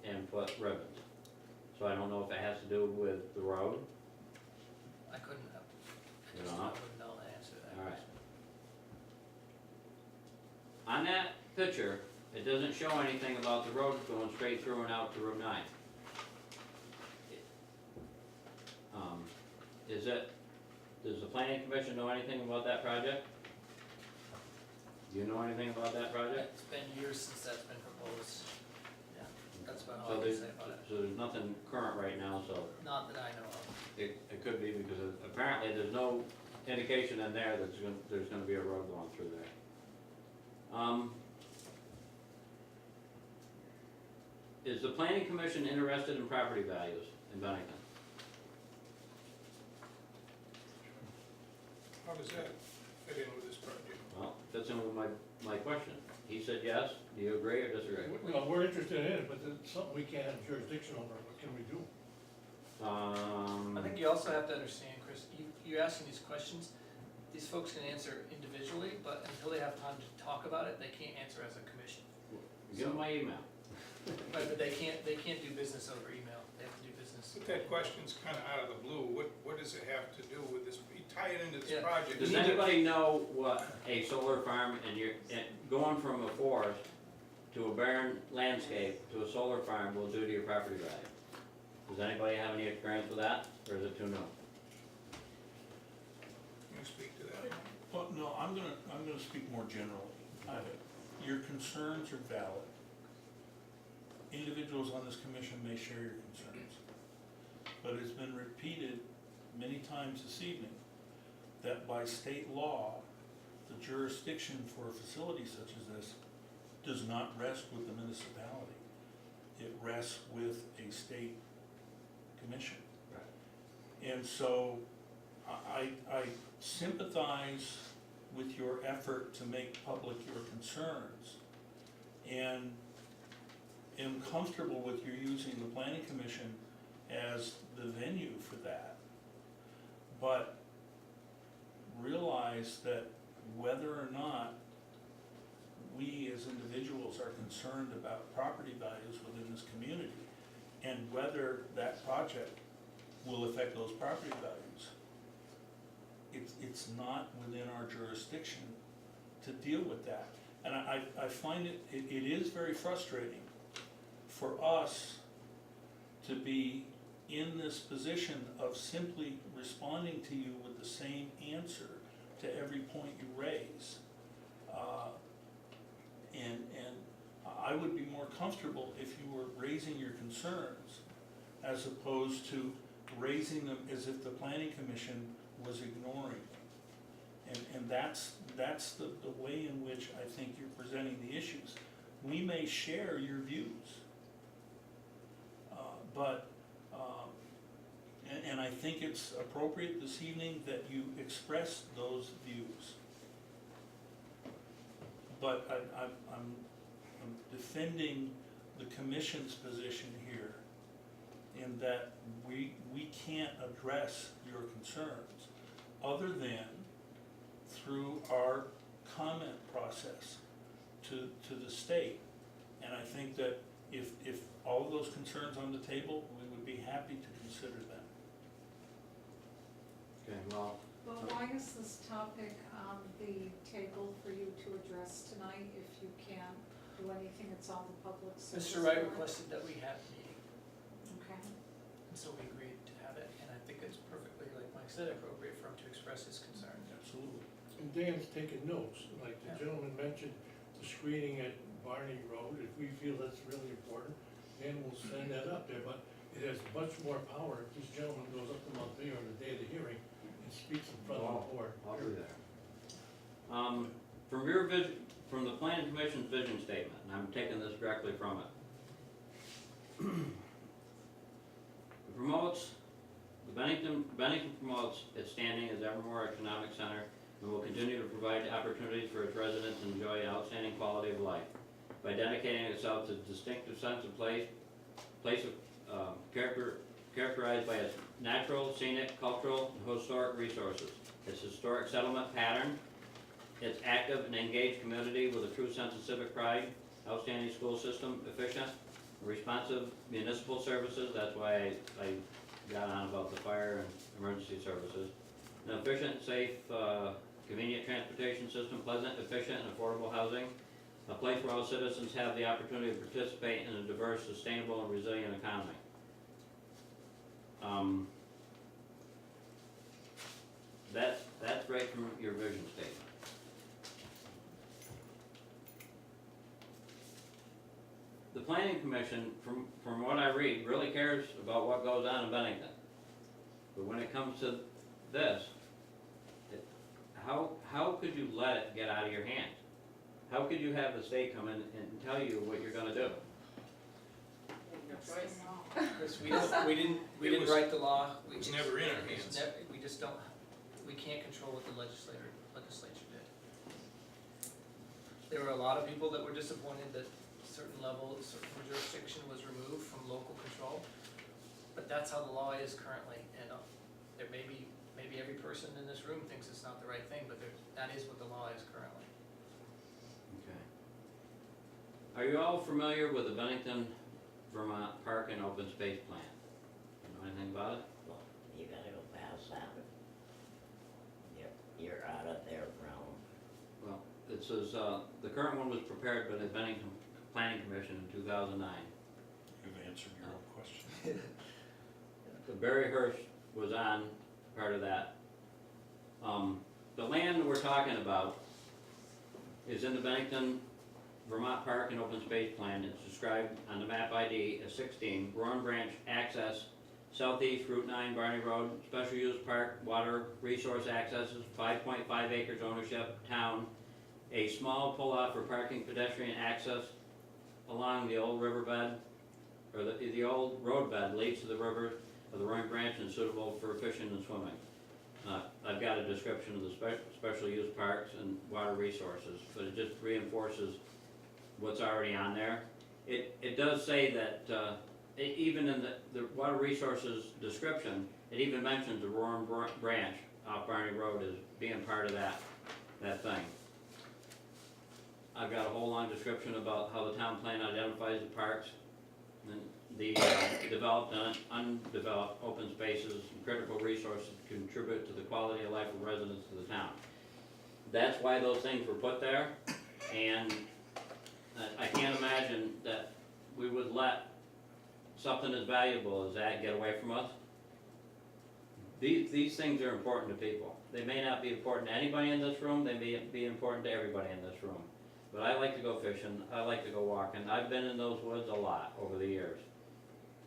and put ribbons. So I don't know if it has to do with the road. I couldn't, You I just don't know? wouldn't know the answer to that All right. question. On that picture, it doesn't show anything about the road going straight through and out to Route 9. Does the planning commission know anything about that project? Do you know anything about that project? It's been years since that's been proposed. Yeah, that's about all So I can there's, say about it. so there's nothing current right now, so Not that I know of. it could be because apparently there's no indication in there that there's gonna be a road going through there. Is the planning commission interested in property values in Bennington? How does that fit in with this project? Well, fits in with my question. He said yes, do you agree or disagree? Well, we're interested in it, but it's something we can't have jurisdiction over, what can we do? I think you also have to understand, Chris, you're asking these questions, these folks can answer individually, but until they have time to talk about it, they can't answer as a commission. Give him my email. Right, but they can't do business over email, they have to do business. But that question's kind of out of the blue. What does it have to do with this? You tie it into this Yeah. project. Does anybody know what a solar farm and going from a forest to a barren landscape to a solar farm will do to your property value? Does anybody have any experience with that, or is it too new? Can you speak to that? Well, no, I'm gonna speak more generally. Your concerns are valid. Individuals on this commission may share your concerns. But it's been repeated many times this evening that by state law, the jurisdiction for a facility such as this does not rest with the municipality. It rests with a state commission. And so I sympathize with your effort to make public your concerns and am comfortable with your using the planning commission as the venue for that. But realize that whether or not we as individuals are concerned about property values within this community and whether that project will affect those property values, it's not within our jurisdiction to deal with that. And I find it is very frustrating for us to be in this position of simply responding to you with the same answer to every point you raise. And I would be more comfortable if you were raising your concerns as opposed to raising them as if the planning commission was ignoring them. And that's the way in which I think you're presenting the issues. We may share your views, and I think it's appropriate this evening that you express those views. But I'm defending the commission's position here in that we can't address your concerns other than through our comment process to the state. And I think that if all of those concerns on the table, we would be happy to consider them. Okay, well, Well, why is this topic on the table for you to address tonight if you can't do anything, it's on the public service? Mr. Wright board? requested that we have a meeting, Okay, and so we agreed to have it, and I think it's perfectly, like Mike said, appropriate for him to express his concerns. Absolutely. And Dan's taking notes, like the Yeah. gentleman mentioned, the screening at Barney Road, if we feel that's really important, Dan will send that up there, but it has much more power if this gentleman goes up to Montpelier on the day of the hearing and speaks in front of the board. I'll be there. From the planning commission's vision statement, and I'm taking this directly from it. Bennington promotes its standing as Evermore Economic Center and will continue to provide opportunities for its residents to enjoy outstanding quality of life by dedicating itself to a distinctive sense of place of characterized by its natural, scenic, cultural, and historic resources. It's a historic settlement pattern. It's active and engaged community with a true sense of civic pride, outstanding school system, efficient, responsive municipal services, that's why I got on about the fire and emergency services. An efficient, safe, convenient transportation system, pleasant, efficient, and affordable housing. A place where all citizens have the opportunity to participate in a diverse, sustainable, and resilient economy. That's right from your vision statement. The planning commission, from what I read, really cares about what goes on in Bennington. But when it comes to this, how could you let it get out of your hands? How could you have the state come in and tell you what you're gonna do? Chris, we didn't write the law. It was never in our hands. We just don't, we can't control what the legislature did. There were a lot of people that were disappointed that certain jurisdiction was removed from local control, but that's how the law is currently, and there maybe every person in this room thinks it's not the right thing, but that is what the law is currently. Okay. Are you all familiar with the Bennington, Vermont Park and Open Space Plan? You know anything about it? Well, you gotta go past that. You're out of their realm. Well, it says, the current one was prepared by the Bennington Planning Commission in 2009. You've answered your own question. The Barry Hirsch was on part of that. The land we're talking about is in the Bennington, Vermont Park and Open Space Plan. It's described on the map ID as 16, Roaring Branch access, southeast Route 9 Barney Road, special use park, water resource accesses, 5.5 acres ownership, town, a small pull-off for parking pedestrian access along the old riverbed, or the old roadbed leads to the river of the Roaring Branch and suitable for fishing and swimming. I've got a description of the special use parks and water resources, but it just reinforces what's already on there. It does say that, even in the water resources description, it even mentions the Roaring Branch off Barney Road as being part of that thing. I've got a whole long description about how the town plan identifies the parks and the developed and undeveloped open spaces and critical resources to contribute to the quality of life of residents of the town. That's why those things were put there, and I can't imagine that we would let something as valuable as that get away from us. These things are important to people. They may not be important to anybody in this room, they may be important to everybody in this room. But I like to go fishing, I like to go walking. I've been in those woods a lot over the years.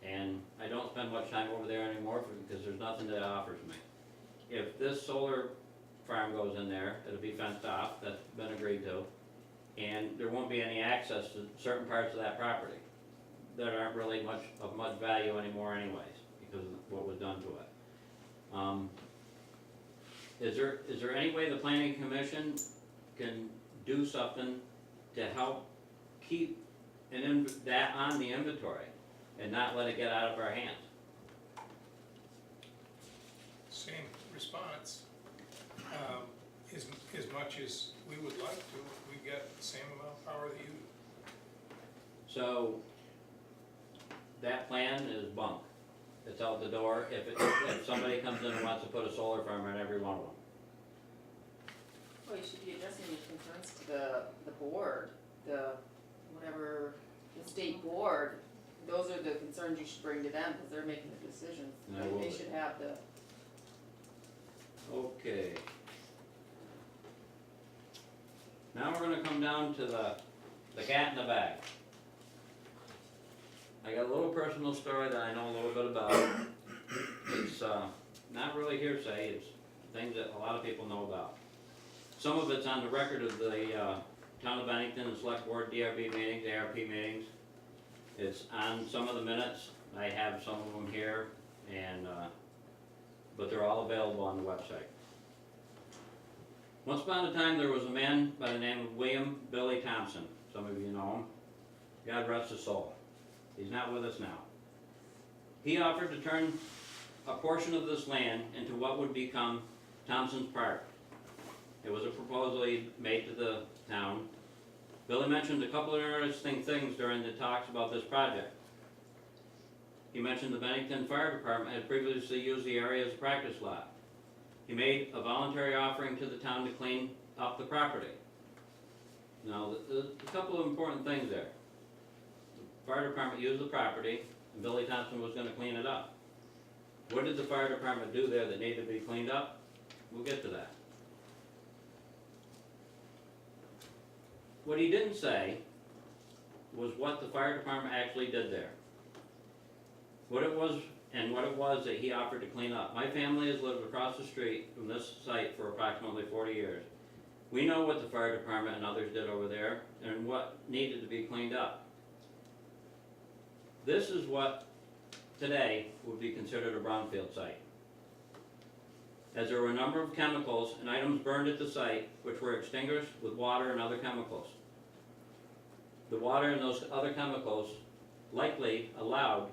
And I don't spend much time over there anymore because there's nothing that offers me. If this solar farm goes in there, it'll be fenced off, that's been agreed to. And there won't be any access to certain parts of that property that aren't really of much value anymore anyways, because of what was done to it. Is there any way the planning commission can do something to help keep that on the inventory and not let it get out of our hands? Same response. As much as we would like to, we get the same amount of power that you do. So, that plan is bunk. It's out the door if somebody comes in and wants to put a solar farm on every one of them. Well, you should be addressing these concerns to the board, the state board. Those are the concerns you should bring to them, because they're making the decisions. And I will They be. should have the, Okay. Now we're gonna come down to the cat in the bag. I got a little personal story that I know a little bit about. It's not really hearsay, it's things that a lot of people know about. Some of it's on the record of the Town of Bennington and Select Board DRB meetings, ARP meetings. It's on some of the minutes, I have some of them here, and but they're all available on the website. Once upon a time, there was a man by the name of William Billy Thompson. Some of you know him. God rest his soul. He's not with us now. He offered to turn a portion of this land into what would become Thompson's Park. It was a proposal he made to the town. Billy mentioned a couple of interesting things during the talks about this project. He mentioned the Bennington Fire Department had previously used the area as a practice lot. He made a voluntary offering to the town to clean up the property. Now, there's a couple of important things there. The fire department used the property, and Billy Thompson was gonna clean it up. What did the fire department do there that needed to be cleaned up? We'll get to that. What he didn't say was what the fire department actually did there. What it was that he offered to clean up. My family has lived across the street from this site for approximately 40 years. We know what the fire department and others did over there and what needed to be cleaned up. This is what today would be considered a brownfield site, as there were a number of chemicals and items burned at the site which were extinguished with water and other chemicals. The water and those other chemicals likely allowed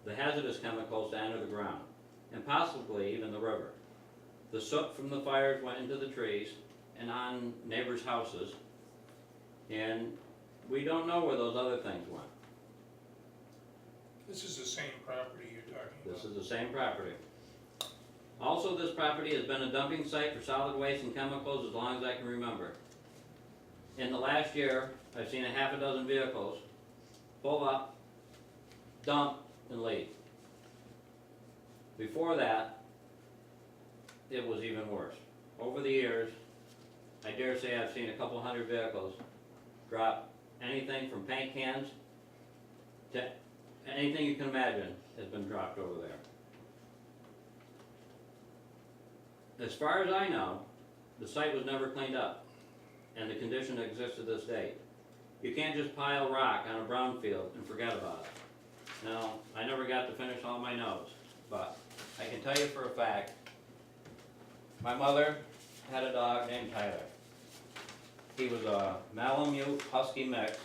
the hazardous chemicals to enter the ground, and possibly even the river. The soot from the fires went into the trees and on neighbors' houses, and we don't know where those other things went. This is the same property you're talking about. This is the same property. Also, this property has been a dumping site for solid waste and chemicals as long as I can remember. In the last year, I've seen a half a dozen vehicles pull up, dump, and leave. Before that, it was even worse. Over the years, I dare say I've seen a couple hundred vehicles drop anything from paint cans to anything you can imagine has been dropped over there. As far as I know, the site was never cleaned up, and the condition exists to this day. You can't just pile rock on a brownfield and forget about it. Now, I never got to finish all my notes, but I can tell you for a fact, my mother had a dog named Tyler. He was a Malamute Husky mix,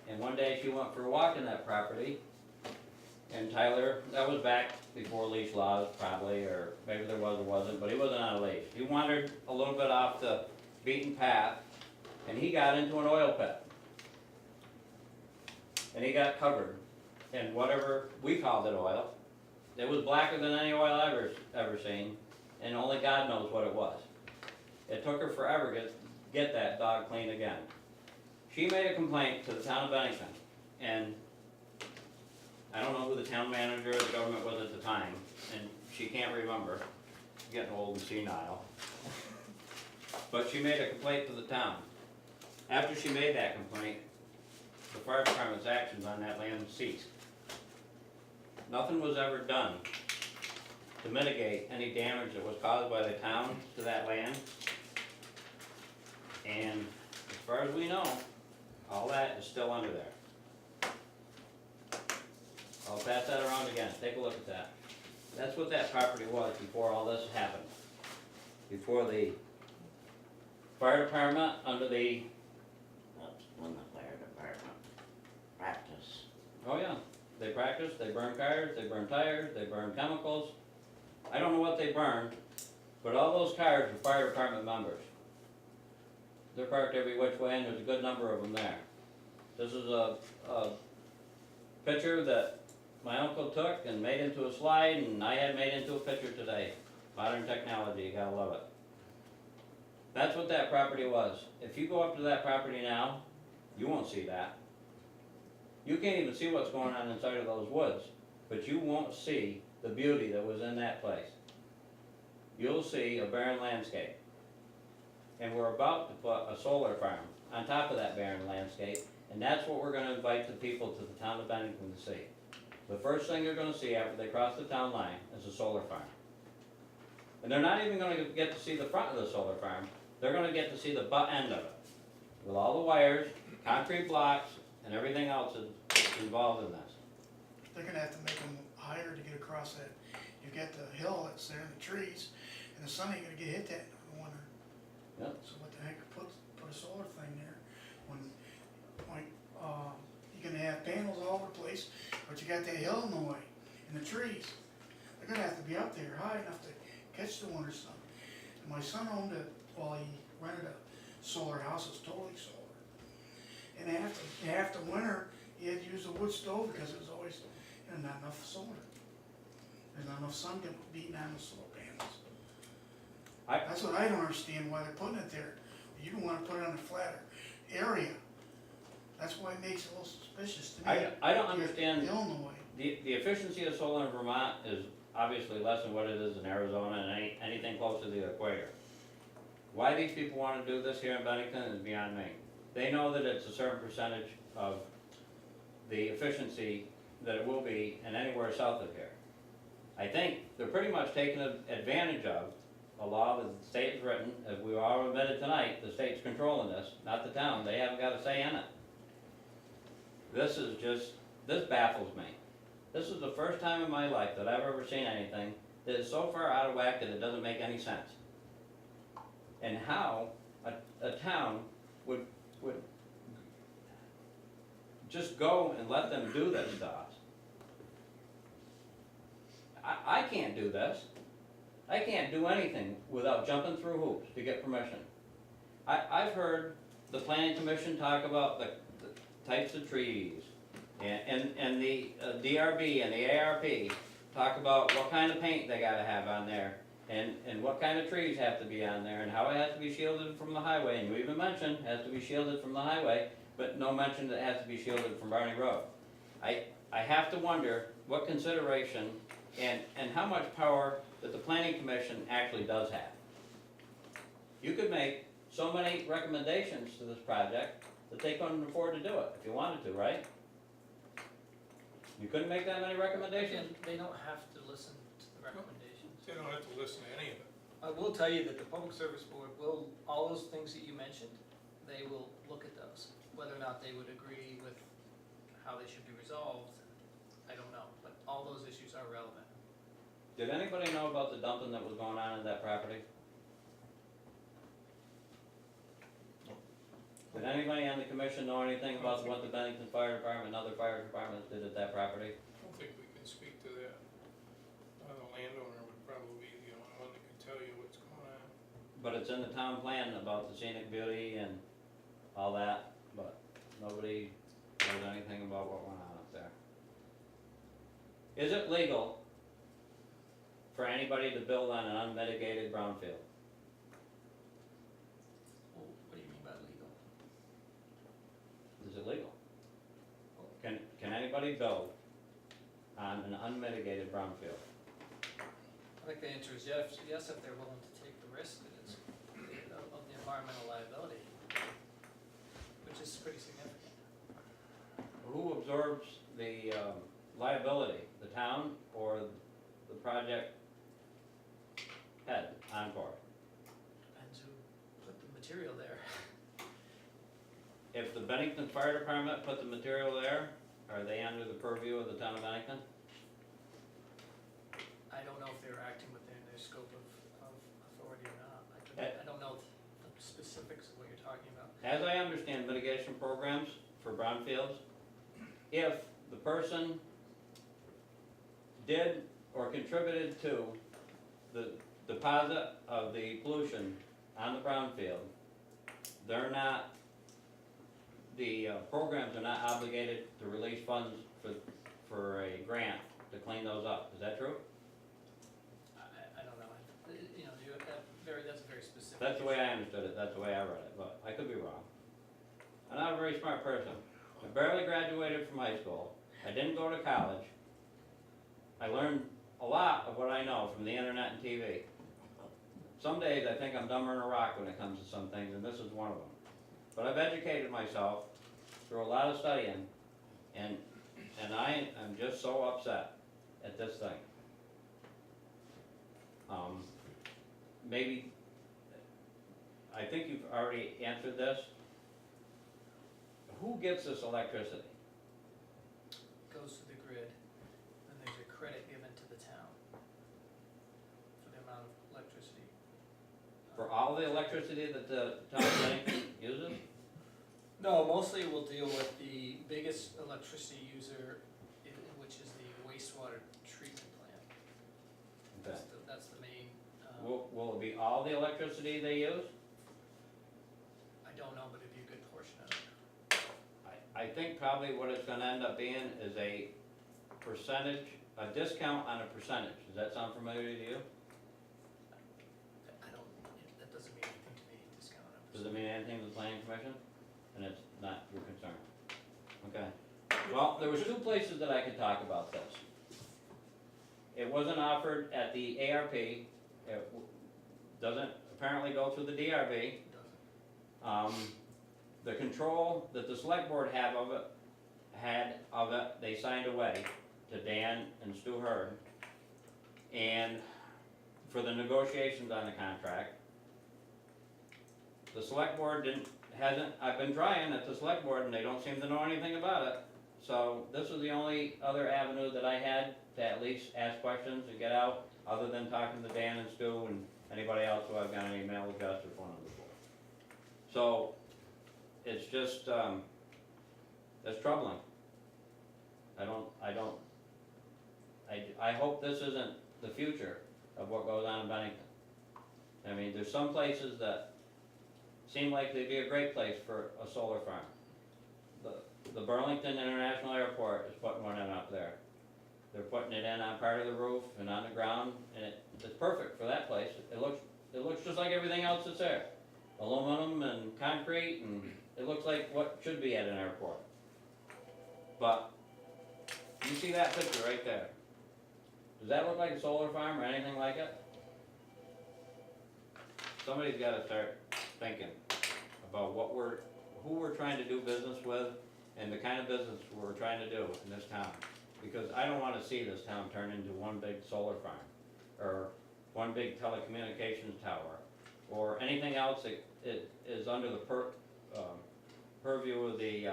and one day she went for a walk in that property, and Tyler, that was back before leash laws probably, or maybe there was or wasn't, but he wasn't on a leash. He wandered a little bit off the beaten path, and he got into an oil pit. And he got covered in whatever we called it oil. It was blacker than any oil I've ever seen, and only God knows what it was. It took her forever to get that dog clean again. She made a complaint to the town of Bennington, and I don't know who the town manager or the government was at the time, and she can't remember, getting old and senile. But she made a complaint to the town. After she made that complaint, the fire department's actions on that land ceased. Nothing was ever done to mitigate any damage that was caused by the town to that land. And as far as we know, all that is still under there. I'll pass that around again, take a look at that. That's what that property was before all this happened. Before the fire department, under the, That's when the fire department practice. oh yeah, they practiced, they burned cars, they burned tires, they burned chemicals. I don't know what they burned, but all those cars were fire department members. They're parked every which way, and there's a good number of them there. This is a picture that my uncle took and made into a slide, and I had made into a picture today. Modern technology, you gotta love it. That's what that property was. If you go up to that property now, you won't see that. You can't even see what's going on inside of those woods, but you won't see the beauty that was in that place. You'll see a barren landscape. And we're about to put a solar farm on top of that barren landscape, and that's what we're gonna invite the people to the town of Bennington to see. The first thing they're gonna see after they cross the town line is a solar farm. And they're not even gonna get to see the front of the solar farm, they're gonna get to see the butt end of it, with all the wires, concrete blocks, and everything else that's involved in this. They're gonna have to make them higher to get across that. You've got the hill that's there and the trees, and the sun ain't gonna get hit that in the winter. Yep. So what the heck, put a solar thing there, when, like, you're gonna have panels all over the place, but you got that hill in the way, and the trees. They're gonna have to be up there high enough to catch the winter sun. And my son owned it, well, he rented a solar house, it was totally solar. And after winter, he had to use a wood stove because it was always, not enough solar. There's not enough sun beating on the solar panels. That's what I don't understand, why they're putting it there. You don't wanna put it on a flatter area. That's why it makes it a little suspicious to me. I don't understand, Illinois. the efficiency of solar in Vermont is obviously less than what it is in Arizona and anything close to the equator. Why these people wanna do this here in Bennington is beyond me. They know that it's a certain percentage of the efficiency that it will be in anywhere south of here. I think they're pretty much taking advantage of a law that the state has written, as we all admitted tonight, the state's controlling this, not the town, they haven't got a say in it. This baffles me. This is the first time in my life that I've ever seen anything that is so far out of whack that it doesn't make any sense. And how a town would just go and let them do this to us. I can't do this. I can't do anything without jumping through hoops to get permission. I've heard the planning commission talk about the types of trees, and the DRB and the ARP talk about what kind of paint they gotta have on there, and what kind of trees have to be on there, and how it has to be shielded from the highway, and you even mentioned it has to be shielded from the highway, but no mention that it has to be shielded from Barney Road. I have to wonder what consideration and how much power that the planning commission actually does have. You could make so many recommendations to this project that they couldn't afford to do it, if you wanted to, right? You couldn't make that many recommendations? Again, they don't have to listen to the recommendations. They don't have to listen to any of it. I will tell you that the Public Service Board will, all those things that you mentioned, they will look at those. Whether or not they would agree with how they should be resolved, I don't know, but all those issues are relevant. Did anybody know about the dumping that was going on in that property? Did anybody on the commission know anything about what the Bennington Fire Department and other fire departments did at that property? I don't think we can speak to that. The landowner would probably be the only one that can tell you what's going on. But it's in the town plan about the scenic beauty and all that, but nobody knows anything about what went on up there. Is it legal for anybody to build on an unmitigated brownfield? Well, what do you mean by legal? Is it legal? Can anybody build on an unmitigated brownfield? I think the answer is yes, if they're willing to take the risk that it's of the environmental liability, which is pretty significant. Who absorbs the liability, the town or the project head, Encore? Depends who put the material there. If the Bennington Fire Department put the material there, are they under the purview of the town of Bennington? I don't know if they're acting within their scope of authority or not. I don't know the specifics of what you're talking about. As I understand mitigation programs for brownfields, if the person did or contributed to the deposit of the pollution on the brownfield, they're not, the programs are not obligated to release funds for a grant to clean those up. Is that true? I don't know. You know, that's a very specific. That's the way issue. I understood it, that's the way I read it, but I could be wrong. I'm not a very smart person. I barely graduated from high school. I didn't go to college. I learned a lot of what I know from the internet and TV. Some days I think I'm dumber than a rock when it comes to some things, and this is one of them. But I've educated myself through a lot of studying, and I am just so upset at this thing. Maybe, I think you've already answered this. Who gets this electricity? Goes to the grid, and there's a credit given to the town for the amount of electricity. For all the electricity that the town of Bennington uses? No, mostly we'll deal with the biggest electricity user, which is the wastewater treatment plant. Okay. That's the main Will it be all the electricity they use? I don't know, but it'd be a good portion of it. I think probably what it's gonna end up being is a percentage, a discount on a percentage. Does that sound familiar to you? I don't, that doesn't mean anything to me, discount on Does it mean anything to the planning commission? And it's not your concern? Okay. Well, there was two places that I could talk about this. It wasn't offered at the ARP, doesn't apparently go through the DRB. It doesn't. The control that the select board had of it, they signed away to Dan and Stu Hurd. And for the negotiations on the contract, the select board I've been trying at the select board and they don't seem to know anything about it. So this was the only other avenue that I had to at least ask questions and get out, other than talking to Dan and Stu and anybody else who I've got an email address or phone number for. So, it's just, it's troubling. I hope this isn't the future of what goes on in Bennington. I mean, there's some places that seem like they'd be a great place for a solar farm. The Burlington International Airport is putting one in up there. They're putting it in on part of the roof and on the ground, and it's perfect for that place. It looks just like everything else that's there. Aluminum and concrete, and it looks like what should be at an airport. But, you see that picture right there. Does that look like a solar farm or anything like it? Somebody's gotta start thinking about who we're trying to do business with and the kind of business we're trying to do in this town. Because I don't wanna see this town turn into one big solar farm, or one big telecommunications tower, or anything else that is under the purview of the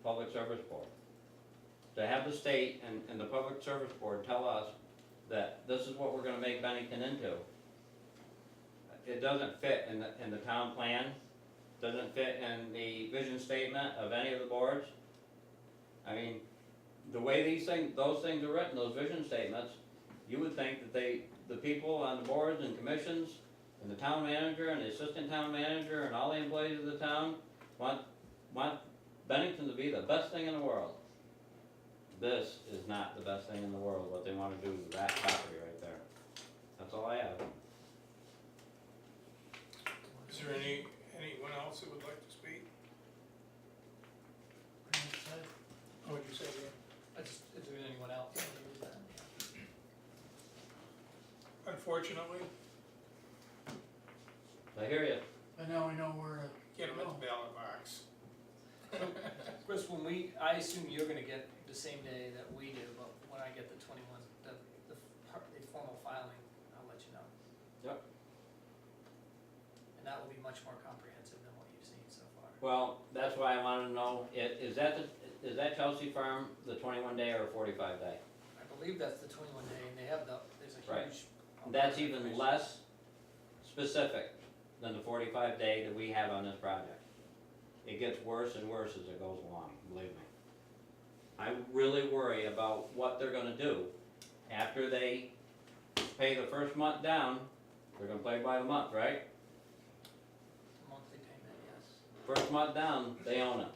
Public Service Board. To have the state and the Public Service Board tell us that this is what we're gonna make Bennington into, it doesn't fit in the town plan, doesn't fit in the vision statement of any of the boards. I mean, the way those things are written, those vision statements, you would think that the people on the boards and commissions, and the town manager and the assistant town manager and all the employees of the town want Bennington to be the best thing in the world. This is not the best thing in the world, what they wanna do with that property right there. That's all I have. Is there anyone else that would like to speak? What would you say, Dan? Is there anyone else? that would use that? Unfortunately, I hear you. But now we know where to get them at go. the ballot box. Chris, I assume you're gonna get the same day that we do, but when I get the 21, the formal filing, I'll let you know. Yep. And that will be much more comprehensive than what you've seen so far. Well, that's why I wanted to know, is that Chelsea Farm the 21 day or 45 day? I believe that's the 21 day, and they have there's a Right. huge. That's even less specific than the 45 day that we have on this project. It gets worse and worse as it goes along, believe me. I really worry about what they're gonna do after they pay the first month down. They're gonna play by the month, right? Monthly payment, yes. First month down, they own it.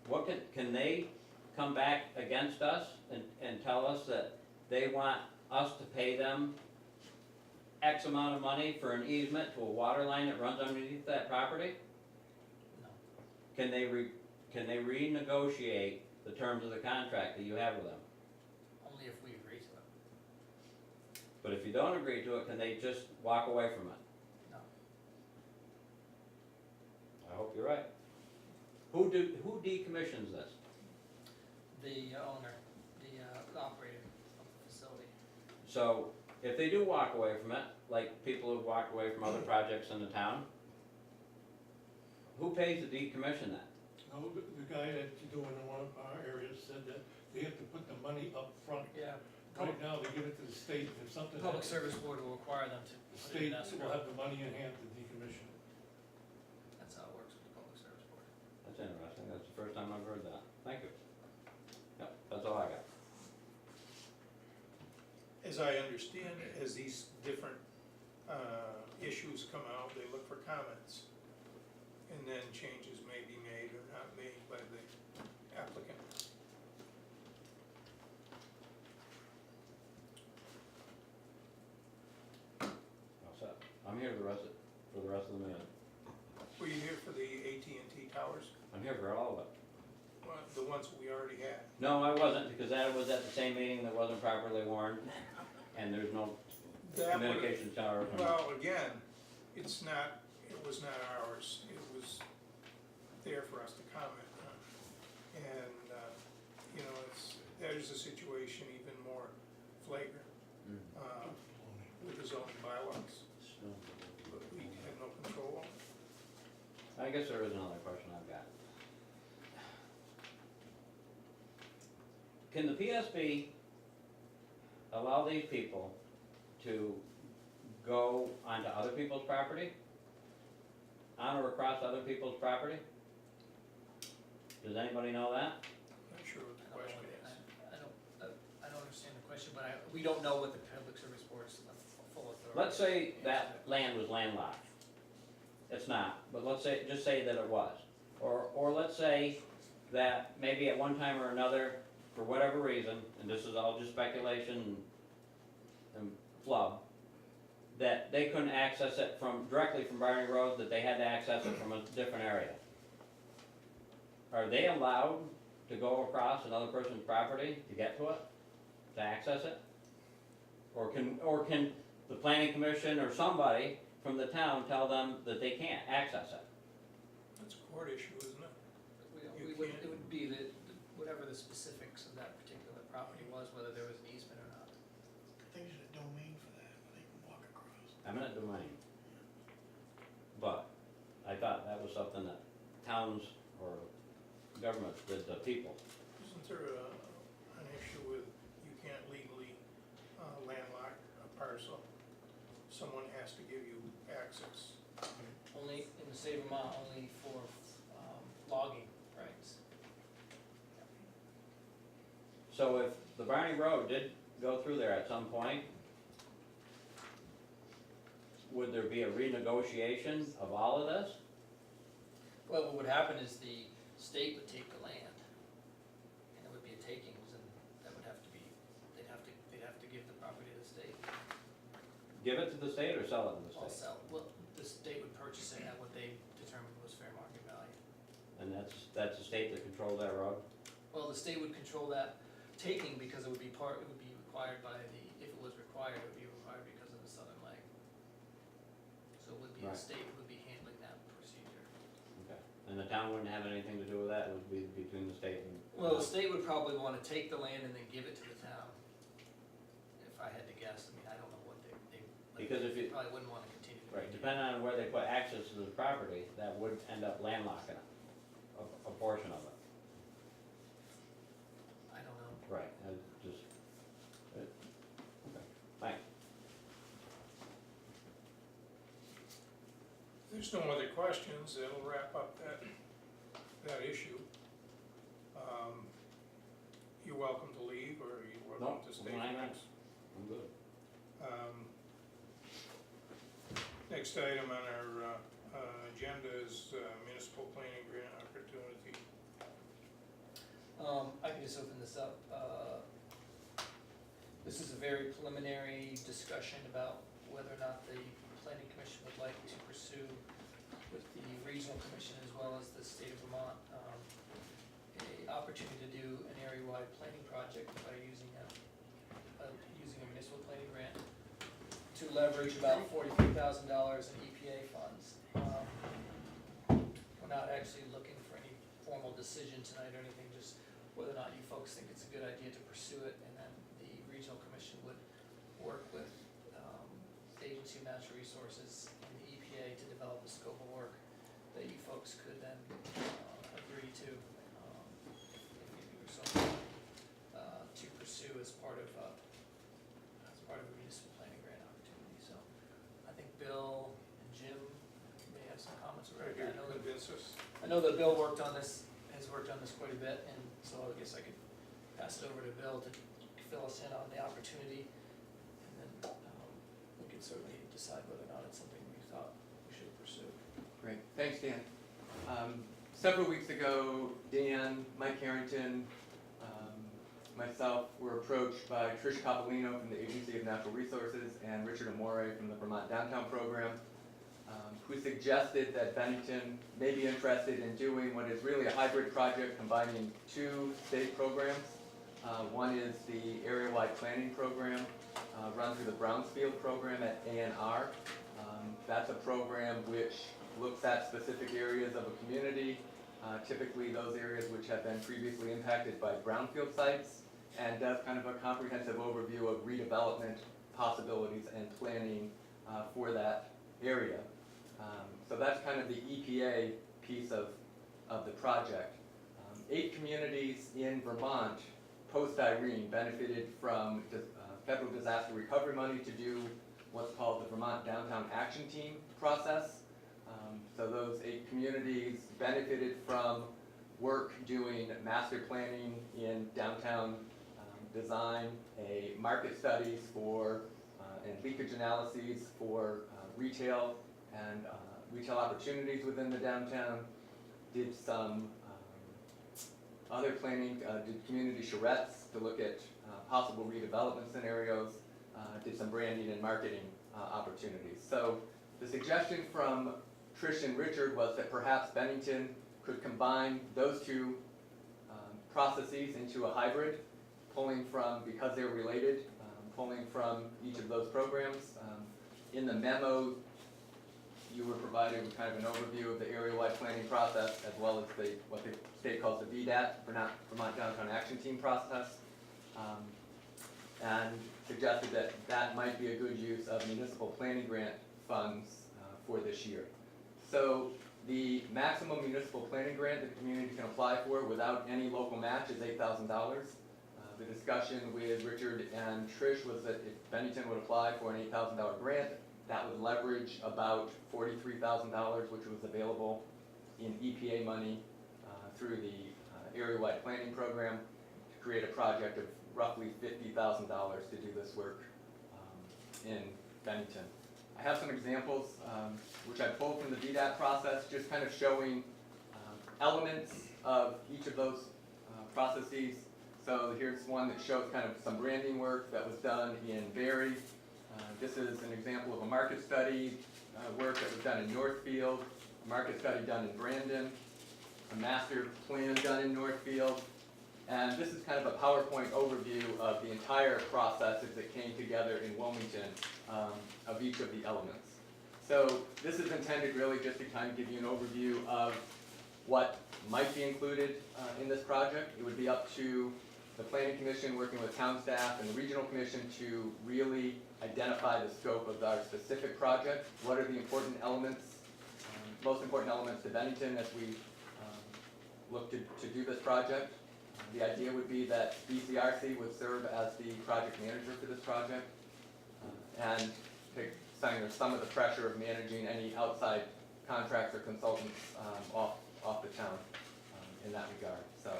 What can they come back against us and tell us that they want us to pay them X amount of money for an easement to a water line that runs underneath that property? No. Can they renegotiate the terms of the contract that you have with them? Only if we agree to it. But if you don't agree to it, can they just walk away from it? No. I hope you're right. Who decommissions this? The owner, the operator of the facility. So, if they do walk away from it, like people who've walked away from other projects in the town, who pays to decommission that? No, the guy that's doing in one of our areas said that they have to put the money up front. Yeah. Right now, they give it to the state, and if something The Public happens, Service Board will require them the to put it in state will escrow. have the money in hand to decommission it. That's how it works with the Public Service Board. That's interesting, that's the first time I've heard that. Thank you. Yep, that's all I got. As I understand it, as these different issues come out, they look for comments. And then changes may be made or not made by the applicant. What's up? I'm here for the rest of the meeting. Were you here for the AT&T towers? I'm here for all of it. Well, the ones we already had. No, I wasn't, because that was at the same meeting that wasn't properly warned, and there's no That would've- communication tower. Well, again, it was not ours, it was there for us to comment on. And, there's a situation even more flagrant, with the zoning bylaws, but we had no control over it. I guess there is another question I've got. Can the PSB allow these people to go onto other people's property? On or across other people's property? Does anybody know that? Not sure what the I don't question know, is. I don't understand the question, but we don't know what the Public Service Board's full authority. Let's say that land was landlocked. It's not, but let's say, just say that it was. Or let's say that maybe at one time or another, for whatever reason, and this is all just speculation and flub, that they couldn't access it directly from Barney Road, that they had to access it from a different area. Are they allowed to go across another person's property to get to it, to access it? Or can the planning commission or somebody from the town tell them that they can't access it? That's a court issue, isn't it? You can't- It would be whatever the specifics of that particular property was, whether there was an easement or not. I think there's a domain for that, where they can walk across. Eminent domain. But I thought that was something that towns or governments did to people. Isn't there an issue with you can't legally landlock a parcel? Someone has to give you access. Only, in the state of Vermont, only for logging rights. So if the Barney Road did go through there at some point, would there be a renegotiation of all of this? Well, what would happen is the state would take the land, and it would be a takings, and that would have to be, they'd have to give the property to the state. Give it to the state or sell it to the All state? sell, well, the state would purchase it at what they determined was fair market value. And that's the state that controls that road? Well, the state would control that taking because it would be required by if it was required, it would be required because of the southern leg. So it would be, the Right. state would be handling that procedure. Okay. And the town wouldn't have anything to do with that, it would be between the state and? Well, the state would probably wanna take the land and then give it to the town. If I had to guess, I mean, I don't know what they Because if you- probably wouldn't wanna continue to. Right, depending on where they put access to the property, that would end up landlocking it, a portion of it. I don't know. Right, I just, okay, thanks. If there's no other questions, that'll wrap up that issue. You're welcome to leave, or you're No, welcome to stay. I'm fine. I'm good. Next item on our agenda is municipal planning grant opportunity. I can just open this up. This is a very preliminary discussion about whether or not the planning commission would like to pursue with the regional commission as well as the state of Vermont, a opportunity to do an area-wide planning project by using a municipal planning grant to leverage about $43,000 in EPA funds. We're not actually looking for any formal decision tonight or anything, just whether or not you folks think it's a good idea to pursue it, and then the regional commission would work with the Agency of Natural Resources and the EPA to develop a scope of work that you folks could then agree to, if you were so to pursue as part of a municipal planning grant opportunity. So I think Bill and Jim may have some comments Right about here, that. the I know that Bill has worked on this quite a bit, and so I guess I could pass it over to Bill to fill us in on the opportunity, and then we can certainly decide whether or not it's something we Great, thanks, Dan. Several weeks ago, Dan, Mike Harrington, myself were approached by Trish Coppolino from the Agency of Natural Resources and Richard Amore from the Vermont Downtown Program, who suggested that Bennington may be interested in doing what is really a hybrid project combining two state programs. One is the area-wide planning program run through the Brownsfield program at ANR. That's a program which looks at specific areas of a community, typically those areas which have been previously impacted by brownfield sites, and does kind of a comprehensive overview of redevelopment possibilities and planning for that area. So that's kind of the EPA piece of the project. 8 communities in Vermont post-Irene benefited from federal disaster recovery money to do what's called the Vermont Downtown Action Team process. So those 8 communities benefited from work doing master planning in downtown design, a market studies for and leakage analyses for retail and retail opportunities within the downtown, did some other planning, did community charrettes to look at possible redevelopment scenarios, did some branding and marketing opportunities. So the suggestion from Trish and Richard was that perhaps Bennington could combine those two processes into a hybrid, pulling from, because they're related, pulling from each of those programs. In the memo, you were provided with kind of an overview of the area-wide planning process, as well as what the state calls the VDAT, Vermont Downtown Action Team process, and suggested that that might be a good use of municipal planning grant funds for this year. So the maximum municipal planning grant the community can apply for without any local match is $8,000. The discussion with Richard and Trish was that if Bennington would apply for an $8,000 grant, that would leverage about $43,000, which was available in EPA money through the area-wide planning program to create a project of roughly $50,000 to do this work in Bennington. I have some examples which I pulled from the VDAT process, just kind of showing elements of each of those processes. So here's one that shows kind of some branding work that was done in Barry. This is an example of a market study work that was done in Northfield, a market study done in Brandon, a master plan done in Northfield, and this is kind of a PowerPoint overview of the entire process as it came together in Wilmington of each of the elements. So this is intended really just to kind of give you an overview of what might be included in this project. It would be up to the Planning Commission working with town staff and the Regional Commission to really identify the scope of our specific project. What are the important elements, most important elements to Bennington as we look to do this project? The idea would be that BCRC would serve as the project manager for this project and take some of the pressure of managing any outside contracts or consultants off the town in that regard. So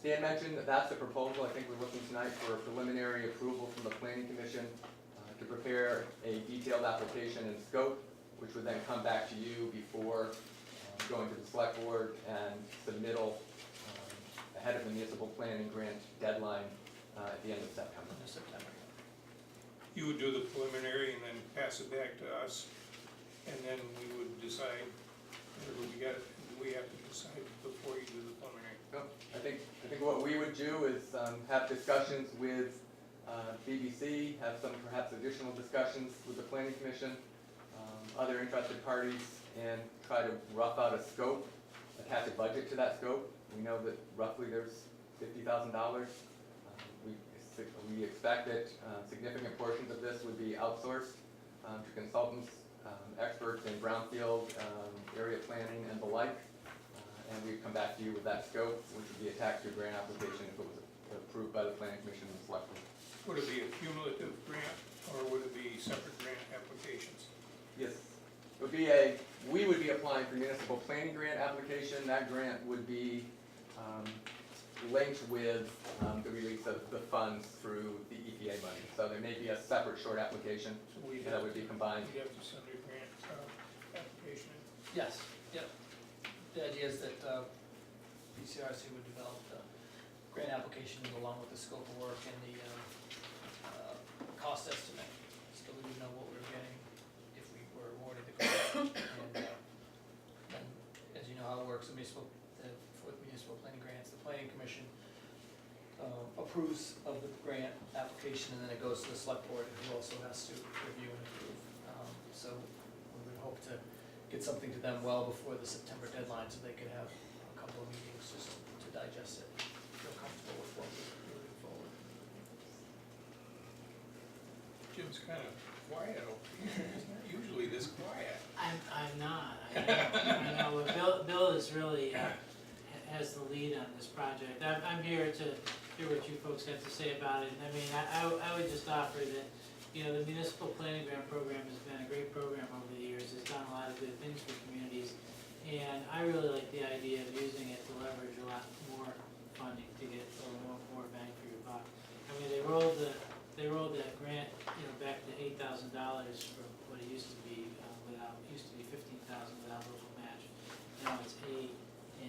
Dan mentioned that that's the proposal. I think we're looking tonight for preliminary approval from the Planning Commission to prepare a detailed application and scope, which would then come back to you before going to the select board and submittal ahead of the municipal planning grant deadline at the end of September. You would do the preliminary and then pass it back to us, and then we would decide, or we have to decide before you do the preliminary. No, I think what we would do is have discussions with BBC, have some perhaps additional discussions with the Planning Commission, other interested parties, and try to rough out a scope, attach a budget to that scope. We know that roughly there's $50,000. We expect that significant portions of this would be outsourced to consultants, experts in brownfield, area planning, and the like. And we'd come back to you with that scope, which would be attached to a grant application if it was approved by the Planning Commission and select board. Would it be a cumulative grant, or would it be separate grant applications? Yes, it would be we would be applying for municipal planning grant application. That grant would be linked with the release of the funds through the EPA money. So there may be a separate short application So that would be combined. We'd have to send a grant application. Yes, yep. The idea is that BCRC would develop the grant application along with the scope of work and the cost estimate, so we would know what we were getting if we were awarded the grant. And as you know how it works, with municipal planning grants, the planning commission approves of the grant application, and then it goes to the select board, who also has to review and approve. So we would hope to get something to them well before the September deadline, so they could have a couple of meetings just to digest it, feel comfortable with what we're moving forward. Jim's kind of quiet over here, he's not usually this quiet. I'm not, I know, but Bill is really, has the lead on this project. I'm here to hear what you folks have to say about it. I mean, I would just offer that, you know, the municipal planning grant program has been a great program over the years. It's done a lot of good things for communities. And I really like the idea of using it to leverage a lot more funding to get a little more bang for your buck. I mean, they rolled that grant, you know, back to $8,000 from what it used to be, it used to be $15,000 without local match. Now it's 8,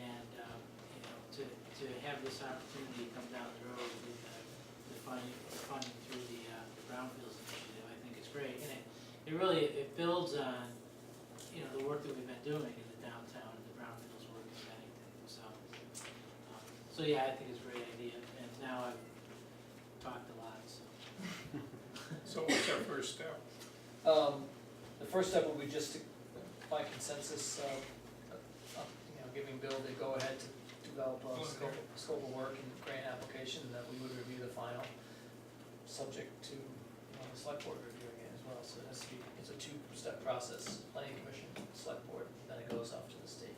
and, you know, to have this opportunity come down the road with the funding through the Brownfields initiative, I think it's great. And it really, it builds on, you know, the work that we've been doing in the downtown and the Brownfields work in Bennington. So yeah, I think it's a great idea, and now I've talked a lot, so. So what's our first step? The first step will be just to find consensus, you know, giving Bill the go-ahead to develop a scope of work and grant application, and that we would review the final, subject to, you know, the select board reviewing it as well. So it has to be, it's a two-step process, planning commission, select board, then it goes off to the state.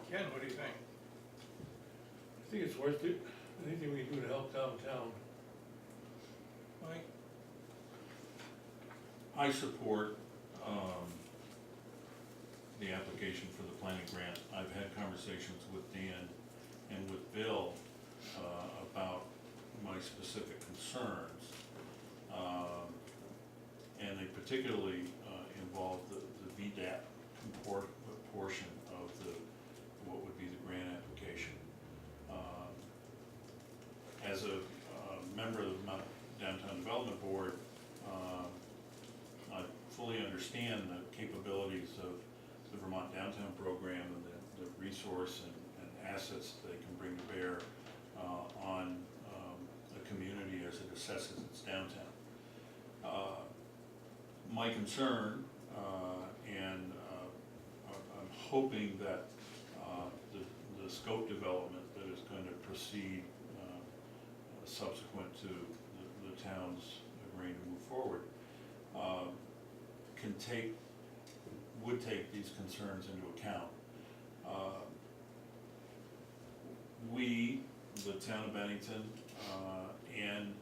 Ken, what do you think? I think it's worth it, anything we can do to help downtown. Mike? I support the application for the planning grant. I've had conversations with Dan and with Bill about my specific concerns. And they particularly involve the VDAP portion of what would be the grant application. As a member of the Downtown Development Board, I fully understand the capabilities of the Vermont Downtown Program and the resource and assets that they can bring to bear on a community as it assesses its downtown. My concern, and I'm hoping that the scope development that is going to proceed subsequent to the town's agreeing to move forward would take these concerns into account. We, the town of Bennington, and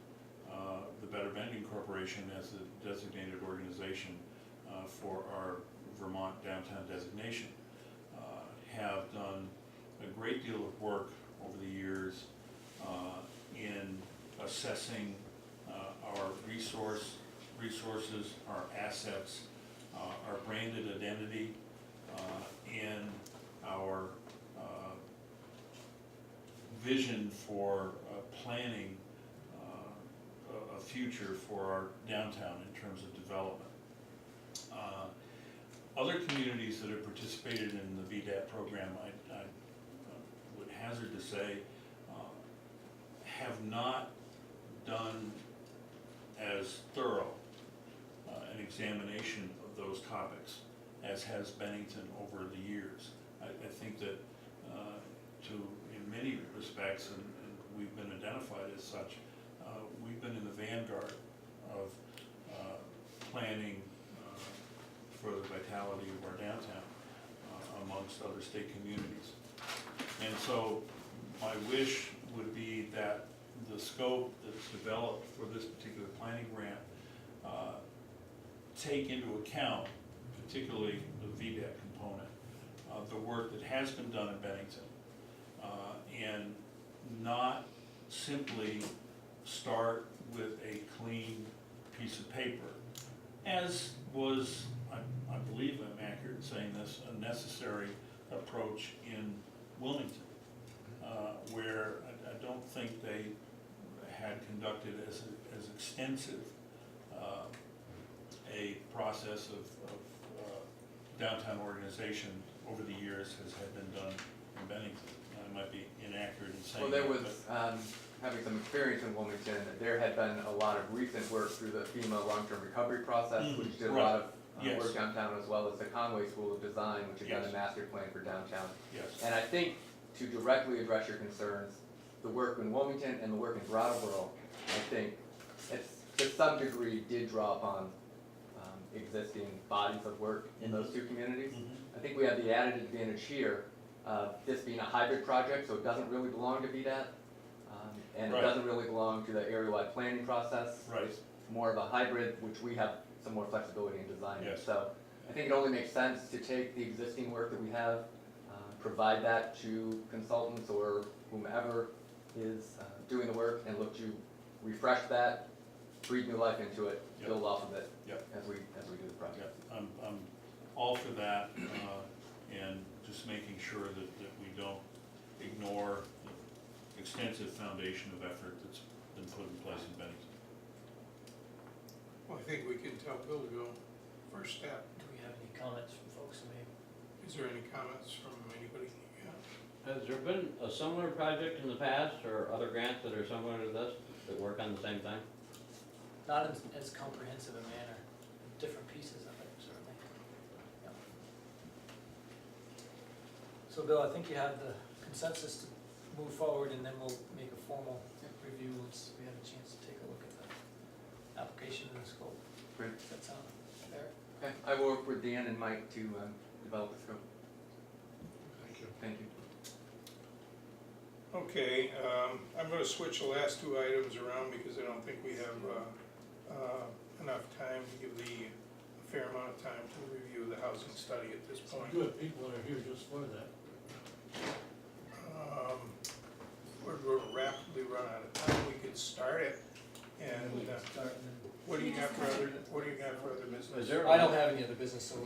the Better Bending Corporation as a designated organization for our Vermont downtown designation, have done a great deal of work over the years in assessing our resources, our assets, our branded identity, and our vision for planning a future for our downtown in terms of development. Other communities that have participated in the VDAP program, I would hazard to say, have not done as thorough an examination of those topics as has Bennington over the years. I think that in many respects, and we've been identified as such, we've been in the vanguard of planning for the vitality of our downtown amongst other state communities. And so my wish would be that the scope that's developed for this particular planning grant take into account, particularly the VDAP component, the work that has been done in Bennington, and not simply start with a clean piece of paper, as was, I believe I'm accurate in saying this, a necessary approach in Wilmington, where I don't think they had conducted as extensive a process of downtown organization over the years as had been done in Bennington. I might be inaccurate in saying Well, that. there was, having some experience in Wilmington, there had been a lot of recent work through the FEMA long-term recovery process, which did a lot of Yes. work downtown, as well as the Conway School of Design, which had done a Yes. master plan for downtown. Yes, And I think to directly address your concerns, the work in Wilmington and the work in Brattleboro, I think it's, to some degree, did draw upon existing bodies of work in those two communities. Mhm. I think we have the added advantage here of this being a hybrid project, so it doesn't really belong to VDOT. And it Right. doesn't really belong to the area-wide planning process. Right. It's more of a hybrid, which we have some more flexibility in designing. Yes. So I think it only makes sense to take the existing work that we have, provide that to consultants or whomever is doing the work, and look to refresh that, breathe new life into it, Yep. build off of it Yep. as we do the project. Yeah, I'm all for that, and just making sure that we don't ignore the extensive foundation of effort that's been put in place in Bennington. Well, I think we can tell Bill to go first step. Do we have any comments from folks who may? Is there any comments from anybody? Yeah. Has there been a similar project in the past, or other grants that are similar to this, that work on the same thing? Not in as comprehensive a manner, different pieces of it, certainly. Yeah. So Bill, I think you have the consensus to move forward, and then we'll make a formal review once we have a chance to take a look at the application and the scope. Great. Does that sound fair? Okay, I will work with Dan and Mike to develop the scope. Thank you. Thank you. Okay, I'm gonna switch the last two items around because I don't think we have enough time to give a fair amount of time to review the housing study at this point. Good, people are here just for that. We're gonna rapidly run out of time, we could start it, and what do you got for other business? Is there, I don't have any other business, so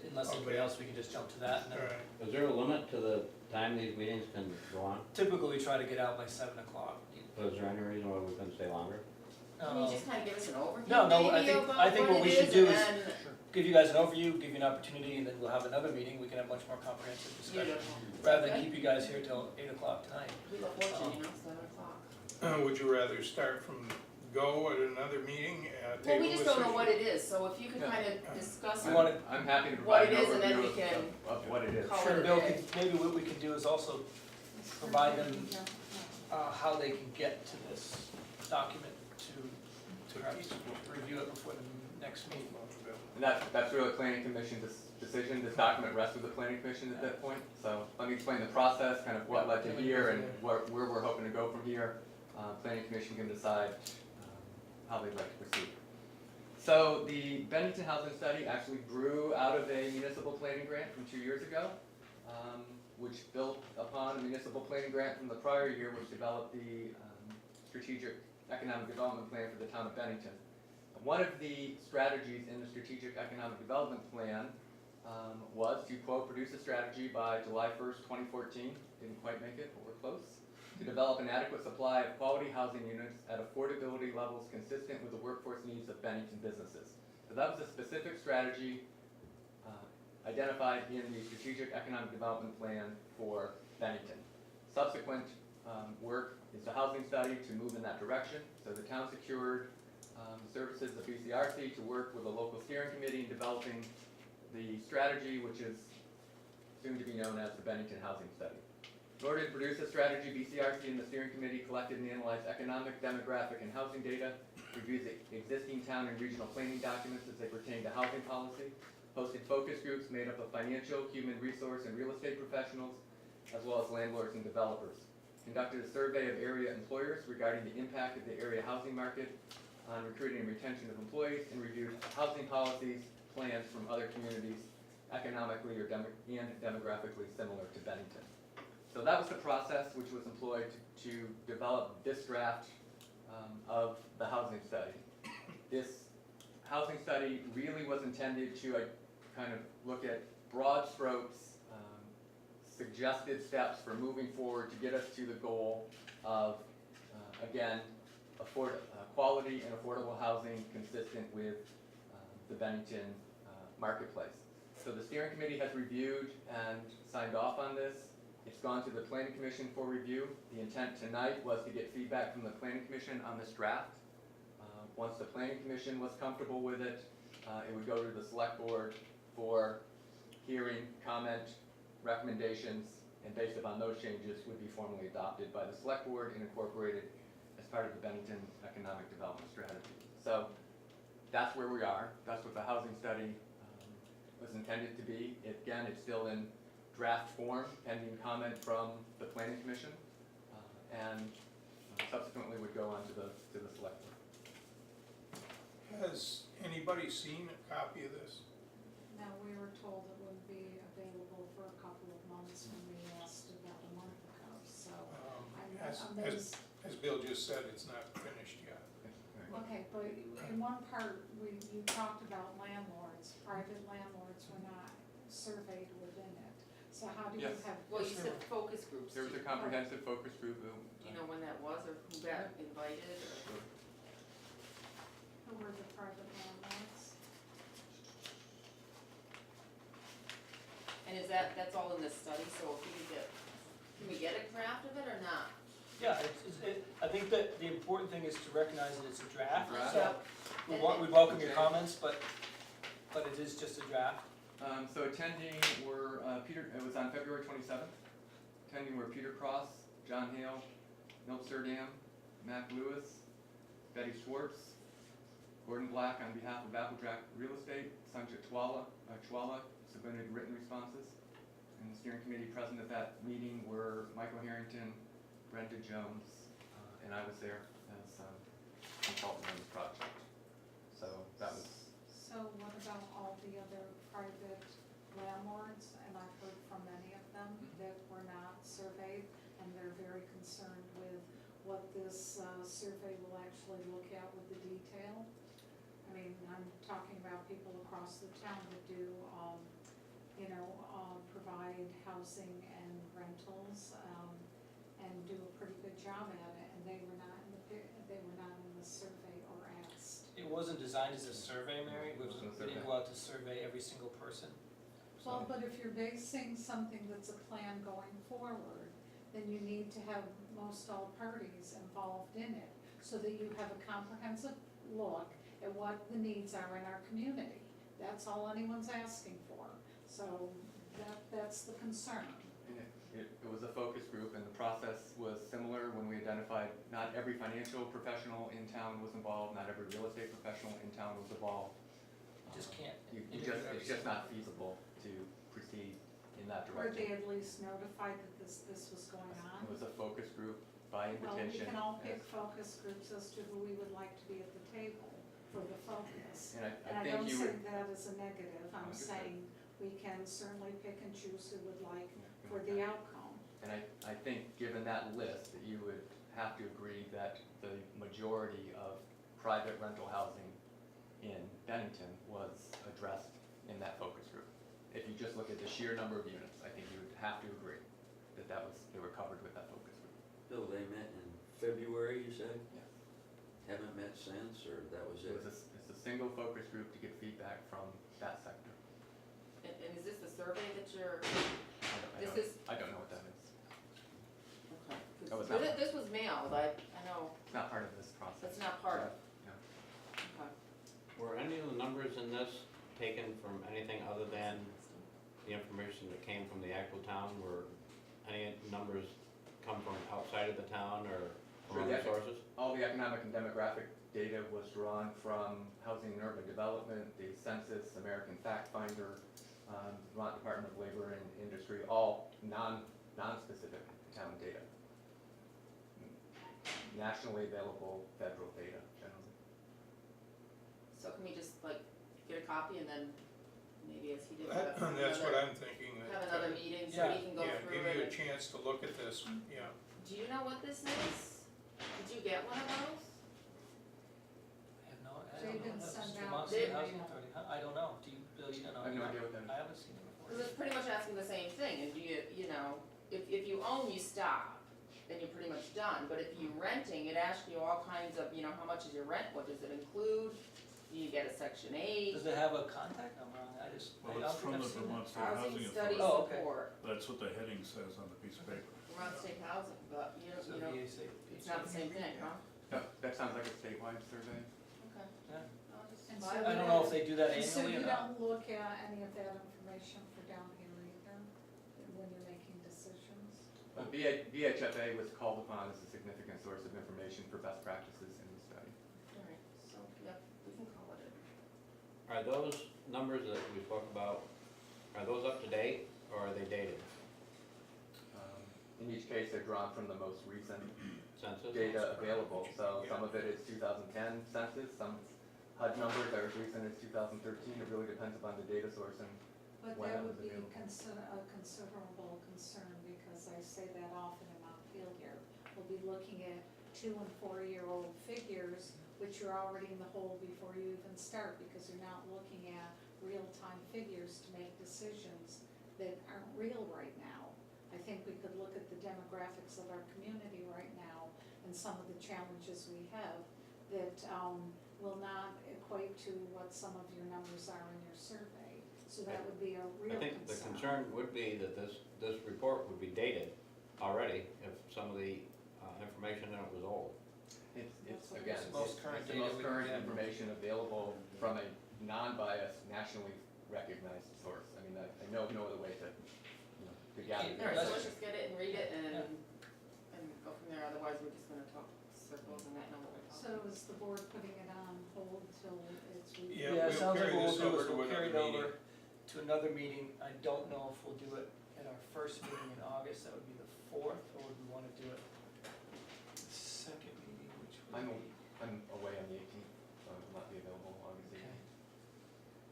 unless anybody else, we can just jump to that. And All then right, is there a limit to the time these meetings can go on? typically, we try to get out by 7 o'clock. So is there any reason why we couldn't stay longer? Can you just kind of give us an overview No, I maybe think, about I think what it we should is, do and is then- give you guys an overview, give you an opportunity, and then we'll have another meeting, we can have much more comprehensive discussion. Beautiful. Rather than Okay. keep you guys here till 8 o'clock tonight. We look fortunate, 7 o'clock. would you rather start from go at another meeting, Well, table we just this don't know issue? what it is, so if you could Yeah. kind of discuss You it. wanna- I'm happy to What provide it an is, and then we overview can of what it is. call Sure, it a Bill, day. maybe what we can do is also provide them how they can get to this document to perhaps review it before the next meeting. And that's really planning commission's decision, this document rests with the planning commission at that point. So let me explain the process, kind of what led to here and where we're hoping to go from here. Planning commission can decide how they'd like to proceed. So the Bennington housing study actually grew out of a municipal planning grant from 2 years ago, which built upon a municipal planning grant from the prior year, which developed the strategic economic development plan for the town of Bennington. One of the strategies in the strategic economic development plan was to, quote, produce a strategy by July 1st, 2014, didn't quite make it, but we're close, to develop an adequate supply of quality housing units at affordability levels consistent with the workforce needs of Bennington businesses. So that was a specific strategy identified in the strategic economic development plan for Bennington. Subsequent work is the housing study to move in that direction. So the town secured services of BCRC to work with a local steering committee in developing the strategy, which is soon to be known as the Bennington Housing Study. In order to produce a strategy, BCRC and the steering committee collected and analyzed economic, demographic, and housing data, reviewed the existing town and regional planning documents as they pertain to housing policy, hosted focus groups made up of financial, human resource, and real estate professionals, as well as landlords and developers, conducted a survey of area employers regarding the impact of the area housing market on recruiting and retention of employees, and reviewed housing policies, plans from other communities, economically or demographically similar to Bennington. So that was the process which was employed to develop this draft of the housing study. This housing study really was intended to kind of look at broad strokes, suggested steps for moving forward to get us to the goal of, again, quality and affordable housing consistent with the Bennington marketplace. So the steering committee has reviewed and signed off on this. It's gone to the planning commission for review. The intent tonight was to get feedback from the planning commission on this draft. Once the planning commission was comfortable with it, it would go to the select board for hearing, comment, recommendations, and based upon those changes would be formally adopted by the select board and incorporated as part of the Bennington Economic Development Strategy. So that's where we are. That's what the housing study was intended to be. Again, it's still in draft form, pending comment from the planning commission, and subsequently would go on to the select board. Has anybody seen a copy of this? No, we were told it wouldn't be available for a couple of months when we asked about a month ago, so As, I'm amazed. as Bill just said, it's not finished yet. Okay, but in one part, you talked about landlords, private landlords were not surveyed within it. So how do you Yes. have? Well, you said focus groups. There was a comprehensive focus group. Do you know when that was, or who got invited, or? Who were the private landlords? And is that's all in this study, so if can we get a draft of it or not? Yeah, I think that the important thing is to recognize that it's a draft, Draft. so we And- we welcome your comments, but it is just a draft. So attending were it was on February 27th. Attending were Peter Cross, John Hale, Milt Surdam, Mac Lewis, Betty Schwartz, Gordon Black on behalf of Applejack Real Estate, Sanjit Chwala submitted written responses. And the steering committee present at that meeting were Michael Harrington, Brenda Jones, and I was there as consultant on this project. So that was. So what about all the other private landlords? And I've heard from many of them that were not surveyed, and they're very concerned with what this survey will actually look at with the detail. I mean, I'm talking about people across the town that do, provide housing and rentals, and do a pretty good job at it, and they were not in the survey or asked. It wasn't designed as a survey, Mary, we Wasn't a didn't survey. go out to survey every single person. Well, but if you're basing something that's a plan going forward, then you need to have most all parties involved in it, so that you have a comprehensive look at what the needs are in our community. That's all anyone's asking for, so that's the concern. And it was a focus group, and the process was similar when we identified not every financial professional in town was involved, not every real estate professional in town was involved. You just can't. It's just not feasible to proceed in that Were direction. they at least notified that this was going on? It was a focus group by Well, we invitation. can all pick Yes. focus groups as to who we would like to be at the table for the focus. And And I I think don't you say would. that as a negative, I'm Understood. saying we can certainly pick and choose who would like Yeah, for the outcome. And I think, given that list, that you would have to agree that the majority of private rental housing in Bennington was addressed in that focus group. If you just look at the sheer number of units, I think you would have to agree that they were covered with that focus group. Bill, they met in February, you said? Yes. Haven't met since, or that was It it? was it's a single focus group to get feedback from that sector. And is this the survey that you're, I don't know what that is. okay, That was 'cause not- this was mailed, I know, It's not part of this process. that's not part of, No. okay. Were any of the numbers in this taken from anything other than the information that came from the actual town? Were any numbers come from outside of the town or from Sure, other yeah. sources? All the economic and demographic data was drawn from Housing and Urban Development, the Census, American Fact Finder, Vermont Department of Labor and Industry, all non-specific town data. Nationally available federal data generally. So can we just get a copy and then maybe as he did. That's what I'm thinking. Have another meeting so Yeah. we can go through Yeah, it. give you a chance to look at this, yeah. Do you know what this is? Did you get one of those? I have no, They don't know, didn't that's send just out Vermont the State email. Housing Authority, huh? I don't know, do you, Bill, you don't know? I have no idea what that is. I haven't seen it before. Cause it's pretty much asking the same thing, and do you know, if you own, you stop, then you're pretty much done, but if you're renting, it asks you all kinds of, you know, how much is your rent, what does it include? Do you get a section 8? Does it have a contact number on it? I just, I Well, don't it's think from I've the seen it. Vermont State Housing Housing study Authority. Oh, okay. support, That's what the heading says on the piece of paper. Vermont State Housing, but you So know, VA it's not the same thing, huh? That sounds like a statewide survey. Okay. Yeah. I'll just And buy so it. I don't know if they do that And so annually you or not. don't look at any of that information for down here either, when you're making decisions? VHFA was called upon as a significant source of information for best practices in the study. Alright, so, yep, we can call it. Are those numbers that we spoke about, are those up to date or are they dated? In each case, they're drawn from the most recent Census? data available, so some of it is 2010 census, some HUD numbers are as recent as 2013, it really depends upon the data source and But when that it was would be available. a considerable concern, because I say that often in Montpelier. We'll be looking at 2- and 4-year-old figures, which you're already in the hole before you even start, because you're not looking at real-time figures to make decisions that aren't real right now. I think we could look at the demographics of our community right now and some of the challenges we have that will not equate to what some of your numbers are in your survey. So that would be a real I concern. think the concern would be that this report would be dated already if some of the information in it was old. It's, That's what again, it's the most it's current the data most we current can get. information available from a non-biased, nationally recognized source. I mean, I know no other way to, you know, to gather. Yeah, Alright, this. so let's just get it and read it and go from there, otherwise we're just gonna talk circles and not know what we're So talking. is the board putting it on hold till it's reviewed? Yeah, Yeah, it we'll sounds like carry what we'll this do over is to we'll carry it another over to another meeting. I don't know if we'll do it at our first meeting in August, that would be the 4th, or would we wanna do it the second meeting, which would be. I'm away on the 18th, so I will not be available August Okay. 18th.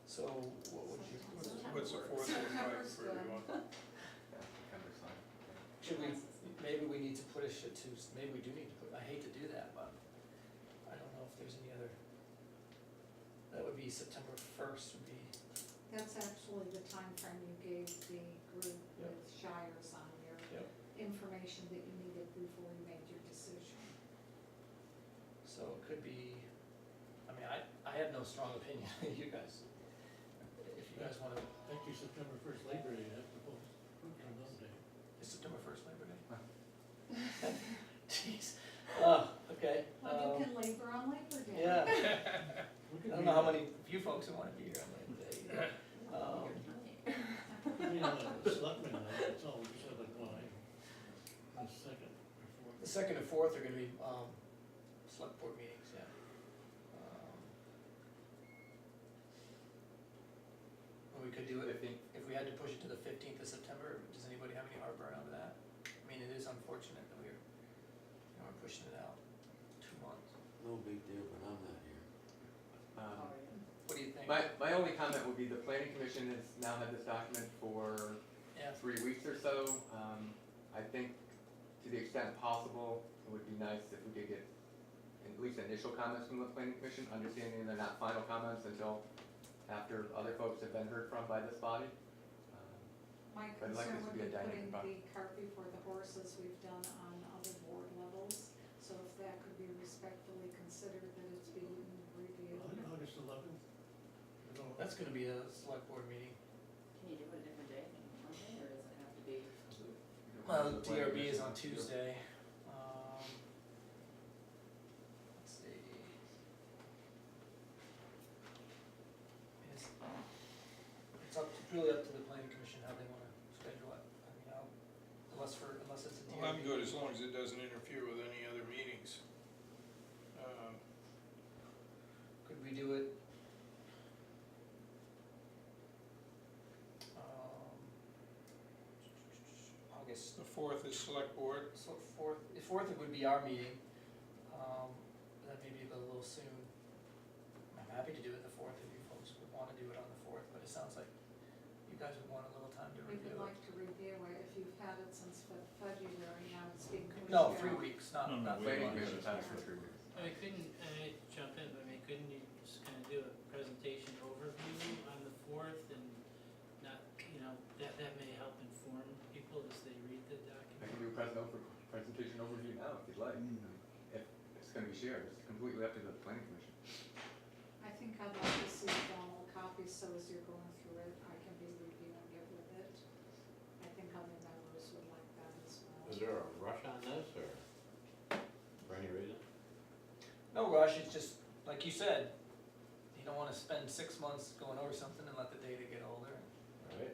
So what would you, What's the 4th look like for everyone? Yeah, September's fine. should we, maybe we need to push it to, maybe we do need to put, I hate to do that, but I don't know if there's any other, that would be September 1st would be, That's actually the time frame you gave the group Yep. with Shires on your Yep. information that you needed before you made your decision. so it could be, I mean, I have no strong opinion, you guys, if you guys wanna, Thank you, September 1st, Labor Day, that's proposed, another day. is September 1st Labor Day? Jeez, oh, okay, Well, you can labor on Labor Day. yeah, We I could don't be know how on- many of you folks who wanna be here on Labor Day either. we could be on a selectmen night, that's all, we just have like one item. The second or The fourth. 2nd and 4th are gonna be, select board meetings, yeah. Or we could do it, 15th. if we had to push it to the 15th of September, does anybody have any heartburn over that? I mean, it is unfortunate that we're pushing it out 2 months. No big deal, but I'm not here. What do you think? My only comment would be the planning commission has now had this document for Yeah, 3 weeks or so. I think to the extent possible, it would be nice if we could get at least initial comments from the planning commission, understanding they're not final comments until after other folks have been heard from by this body. My I'd like concern this to would be be a dynamic putting the cart before the horse, as we've done on other board levels. So if that could be respectfully considered that it's being reviewed. August 11th. We don't- that's gonna be a select board meeting. Can you do it a different day, than Monday, or does it have to be? Well, The planning DRB is commission- on Tuesday. Let's see. It's up, it's really up to the planning commission how they wanna schedule it. I mean, unless it's a DRB. Well, I'm good as long as it doesn't interfere with any other meetings. Could we do it? August, The 4th is select board. so 4th it would be our meeting. That may be a little soon. I'm happy to do it the 4th if you folks would wanna do it on the 4th, but it sounds like you guys would want a little time to We review would it. like to review it, if you've had it since February, now it's being pushed No, out. 3 weeks, not, No, no, not we 3 Planning want months. commission has for 3 weeks. I mean, couldn't, I jump in, but I mean, couldn't you schedule do a presentation overview on the fourth and not, you know, that may help inform people as they read the I document. can do a presentation overview now if you'd like. If it's gonna be shared, it's completely up to the planning commission. I think I'd like to see formal copies, so as you're going through it, I can be reviewing it with it. I think other members would like that as well. Is there a rush on this, or for any reason? No rush, it's just, like you said, you don't wanna spend 6 months going over something and let the data get older. Right?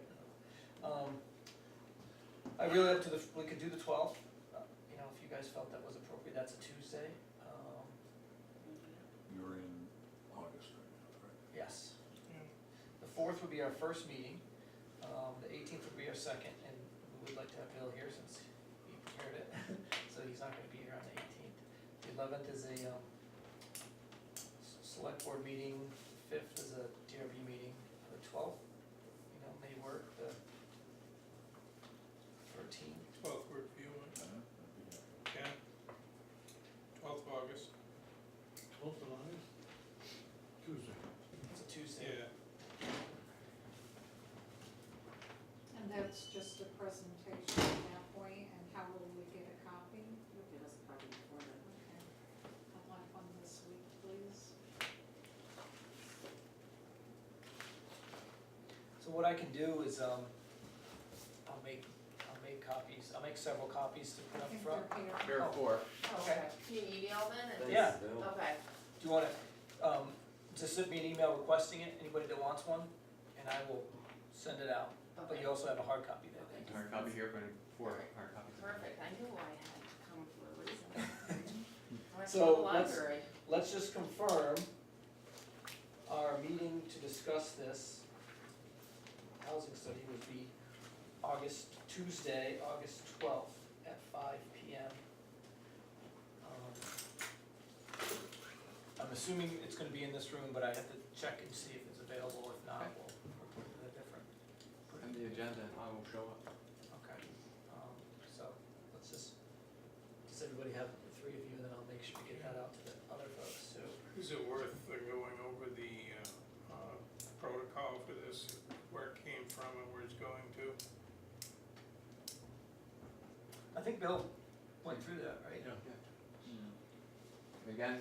I really up to we could do the 12th, you know, if you guys felt that was appropriate, that's a Tuesday. You're in August right Yes. The 4th would be our first meeting, the 18th would be our second, and we would like to have Bill here since he prepared it, so he's not gonna be here on the 18th. The 11th is a select board meeting, 5th is a DRB meeting, the 12th, you know, may work, the 13th. 12th we're viewing, 10, 12th of August, 12th of August? Tuesday. It's a Tuesday. yeah. And that's just a presentation at that point, and how will we get a copy? You'll get us a copy before then. Okay. I'd like one this week, please. So what I can do is, I'll make copies, I'll make several copies to put I up think front. they're here. There are 4. Oh, okay. Can you email them and? Yeah. Thanks, Bill. Okay. Do you wanna, just send me an email requesting it, anybody that wants one, and I will send it out. But Okay. you also have a hard copy there. Okay. Hard copy here, but 4 hard copies. Perfect, I knew I had to come for a reason. I went to So the let's- library. Let's just confirm our meeting to discuss this housing study would be Tuesday, August 12th at 5 PM. I'm assuming it's gonna be in this room, but I have to check and see if it's available. If not, we'll put it in a different. Put in the agenda and I will show up. Okay, so let's just, does everybody have the 3 of you, and then I'll make sure to get that out to the other folks too. Is it worth going over the protocol for this, where it came from and where it's going to? I think Bill went through that, right? Yeah. And again,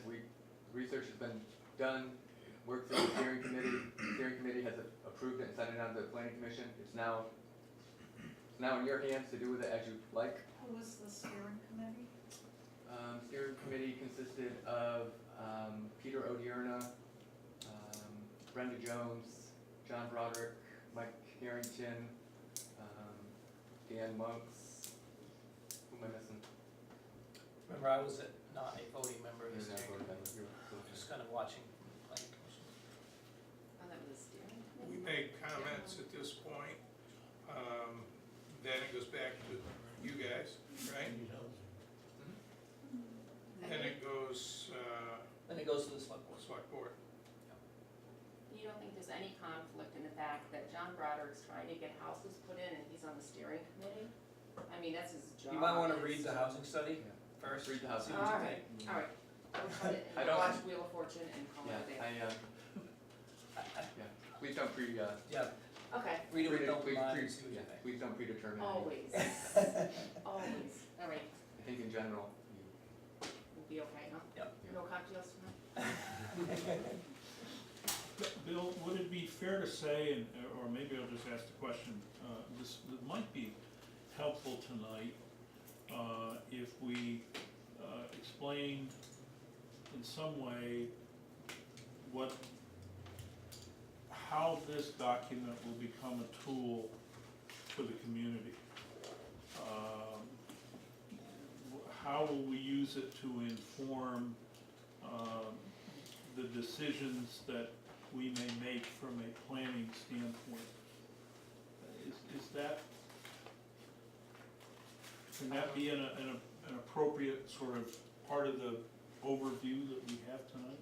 research has been done, worked through the steering committee. The steering committee has approved it and sent it on to the planning commission. It's now in your hands to do with it as you like. Who was the steering committee? Steering committee consisted of Peter Odierna, Brenda Jones, John Broderick, Mike Harrington, Dan Monks. Who am I missing? Remember, I was not a voting member of the You're not steering voting committee, member, you're just still- kind of watching the planning commission. Oh, that was a steering We committee? make comments at this point, then it goes back to you guys, right? Need housing. Then it goes, Then it goes to the select board. select board. You don't think there's any conflict in the fact that John Broderick's trying to get houses put in and he's on the steering committee? I mean, that's his job. You might want to is read the housing study first. Read the housing. see what you All think. right, all right. I'll try it I and don't- watch Wheel of Fortune and call it a day. Yeah, please don't Yeah, Okay, read it with Please- an open please- mind and please- see what you yeah, think. please don't predetermine. anything. always, always. All right, I think in general, we'll be okay, huh? Yep. No cocktails tonight? Bill, would it be fair to say, and, or maybe I'll just ask the question, this might be helpful tonight, if we explained in some way how this document will become a tool for the community. How will we use it to inform the decisions that we may make from a planning standpoint? Is that, can that be an appropriate sort of part of the overview that we have tonight?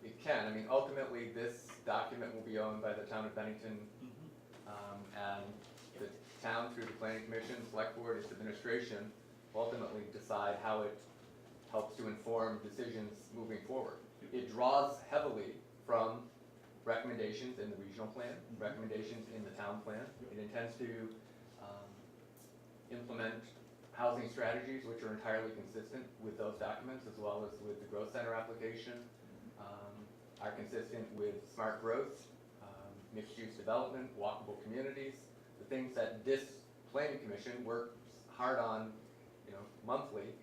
it can, I mean, ultimately, this document will be owned by the town of Bennington, and the town, through the planning commission, select board, its administration, ultimately decide how it helps to inform decisions moving forward. It draws heavily from recommendations in the regional plan, recommendations in the town plan. It intends to implement housing strategies which are entirely consistent with those documents, as well as with the growth center application, are consistent with smart growth, mixed-use development, walkable communities, the things that this planning commission works hard on, monthly,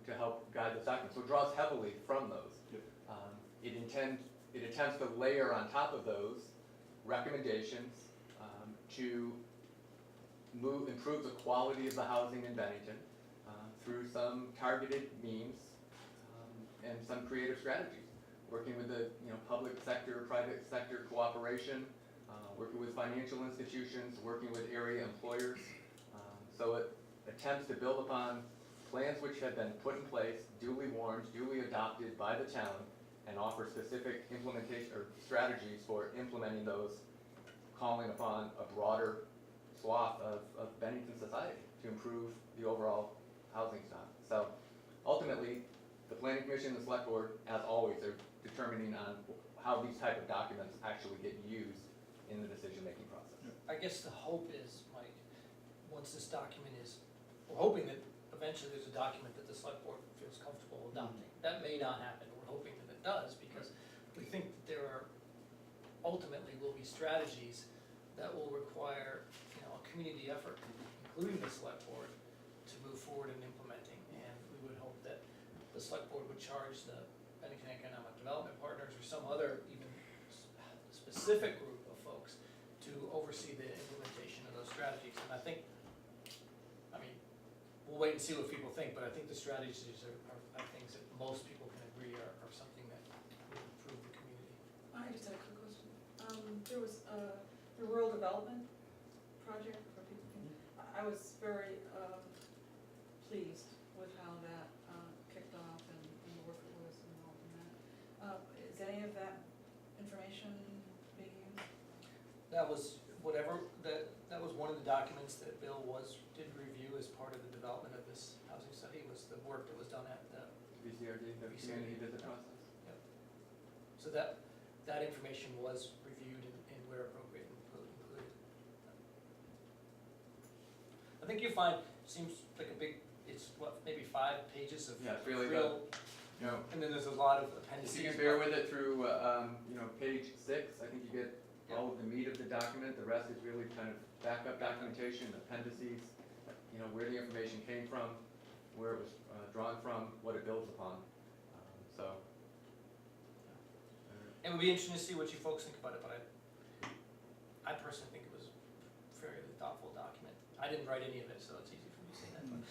to help guide those documents. So it draws heavily from those. Yep. It attempts to layer on top of those recommendations to improve the quality of the housing in Bennington through some targeted means and some creative strategies. Working with the public sector, private sector cooperation, working with financial institutions, working with area employers. So it attempts to build upon plans which have been put in place, duly warned, duly adopted by the town, and offer specific implementation or strategies for implementing those, calling upon a broader swath of Bennington society to improve the overall housing stock. So ultimately, the planning commission and the select board, as always, are determining on how these type of documents actually get used in the decision-making process. I guess the hope is, Mike, once this document is, we're hoping that eventually there's a document that the select board feels comfortable adopting. That may not happen, we're hoping that it does, because we think that there are, ultimately will be strategies that will require, a community effort, including the select board, to move forward in implementing. And we would hope that the select board would charge the Bennington Economic Development Partners or some other even specific group of folks to oversee the implementation of those strategies. And I think, we'll wait and see what people think, but I think the strategies are things that most people can agree are something that will improve the community. I just had a quick question. There was the rural development project for people. I was very pleased with how that kicked off and the work that was involved in that. Is any of that information being used? That was that was one of the documents that Bill did review as part of the development of this housing study, was the work that was done at the VCRD, the community visit process. Yep. So that information was reviewed and where appropriate included. I think you find, seems like it's maybe 5 pages of Yeah, it's really real, and then there's a lot of If appendices. you can bear with it through, page 6, I think you get all of the meat of the document. The rest is really kind of backup documentation, appendices, where the information came from, where it was drawn from, what it builds upon. It would be interesting to see what you folks think about it, but I personally think it was a fairly thoughtful document. I didn't write any of it, so it's easy for me to say that, but,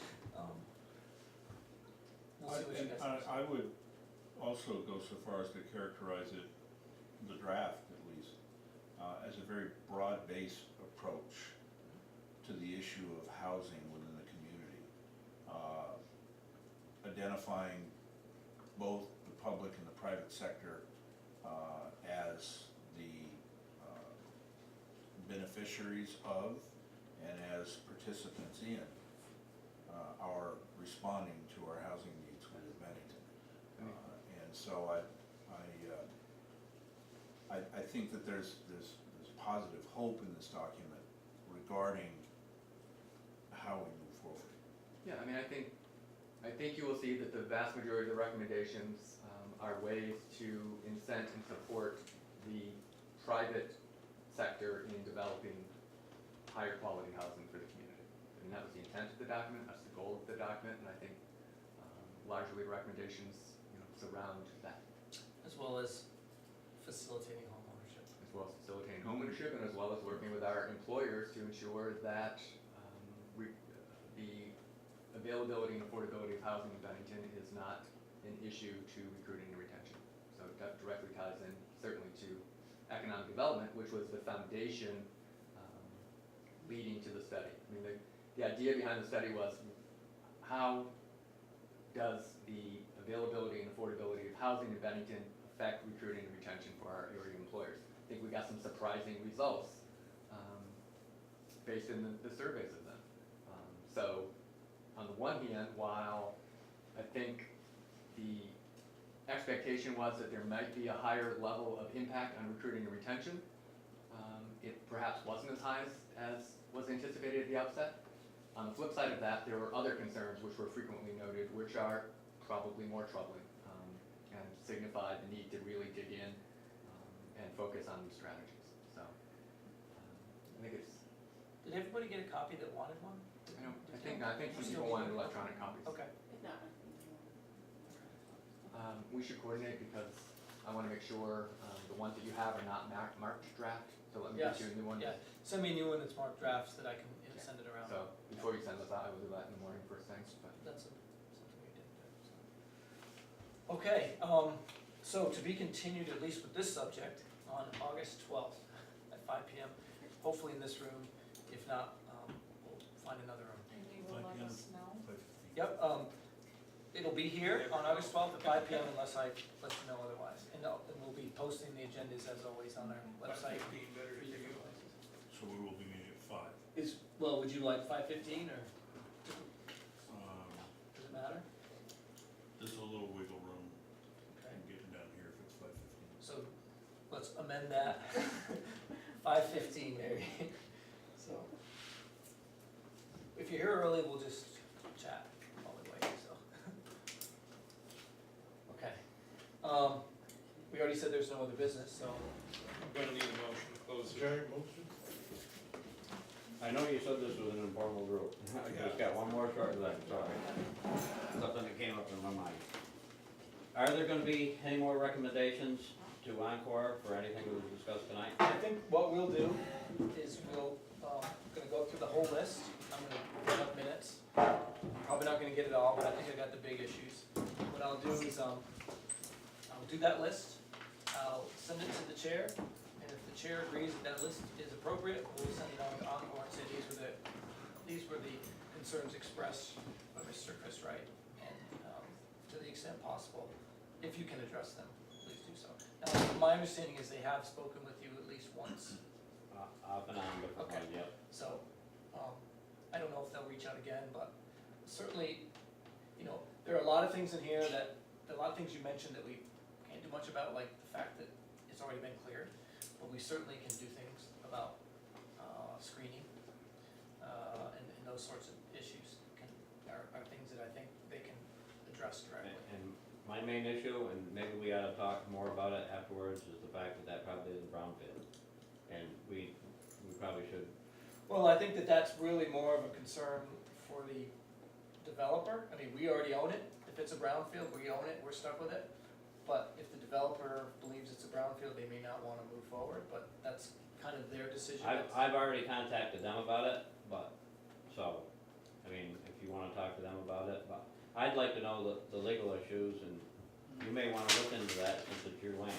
we'll see what you guys think. I would also go so far as to characterize it, the draft at least, as a very broad-based approach to the issue of housing within the community. Identifying both the public and the private sector as the beneficiaries of and as participants in our responding to our housing needs within Bennington. And so I think that there's positive hope in this document regarding how we move forward. Yeah, I think you will see that the vast majority of the recommendations are ways to incent and support the private sector in developing higher quality housing for the community. And that was the intent of the document, that's the goal of the document, and I think largely the recommendations surround that. As well as facilitating homeownership. As well as facilitating homeownership and as well as working with our employers to ensure that the availability and affordability of housing in Bennington is not an issue to recruiting and retention. So that directly ties in certainly to economic development, which was the foundation leading to the study. The idea behind the study was how does the availability and affordability of housing in Bennington affect recruiting and retention for our area employers. I think we got some surprising results based in the surveys of them. So on the one hand, while I think the expectation was that there might be a higher level of impact on recruiting and retention. It perhaps wasn't as high as was anticipated at the outset. On the flip side of that, there were other concerns which were frequently noted, which are probably more troubling, and signify the need to really dig in and focus on these strategies. So I think it's, Did everybody get a copy that wanted one? I think some people wanted electronic copies. Okay. If not, We should coordinate because I want to make sure the ones that you have are not marked draft, so let me get Yes, you a new one. yeah, send me a new one that's marked drafts that I can send it around. So before you send this out, I will do that in the morning first thing, but. That's something we did, so. Okay, so to be continued, at least with this subject, on August 12th at 5 PM, hopefully in this room. If not, we'll find another room. And you will let us know. Yep, it'll be here on August 12th at 5 PM unless I let you know otherwise. And we'll be posting the agendas as always on our website. 5:15 better for to you you. places. So we will be meeting at 5. Well, would you like 5:15 or does it matter? There's a little wiggle room Okay, in getting down here if it's 5:15. so let's amend that. 5:15 maybe. So if you're here early, we'll just chat all the way, so. Okay. We already said there's no other business, so I'm gonna need a motion to close the. Jerry, motion? I know you said this was an informal group. I just got one more short thing, sorry. Something that came up in my mind. Are there gonna be any more recommendations to Encore for anything that was discussed tonight? I think what we'll do is we'll, gonna go through the whole list. I'm gonna run up minutes. Probably not gonna get it all, but I think I got the big issues. What I'll do is, I'll do that list. I'll send it to the chair, and if the chair agrees that that list is appropriate, we'll send it on to Encore and say these were the concerns expressed by Mr. Chris Wright. And, to the extent possible, if you can address them, please do so. Now, my understanding is they have spoken with you at least once, Off and on, different Okay. ones, yep. so, I don't know if they'll reach out again, but certainly, there are a lot of things in here there are a lot of things you mentioned that we can't do much about, like the fact that it's already been cleared, but we certainly can do things about, screening, and those sorts of issues are things that I think they can address directly. And my main issue, and maybe we ought to talk more about it afterwards, is the fact that that probably is a brownfield. And we probably should, Well, I think that that's really more of a concern for the developer. I mean, we already own it. If it's a brownfield, we own it, we're stuck with it. But if the developer believes it's a brownfield, they may not wanna move forward, but that's kind of their decision. I've already contacted them about it, but, so, I mean, if you wanna talk to them about it, but I'd like to know the legal issues, and you may wanna look into that since it's your land,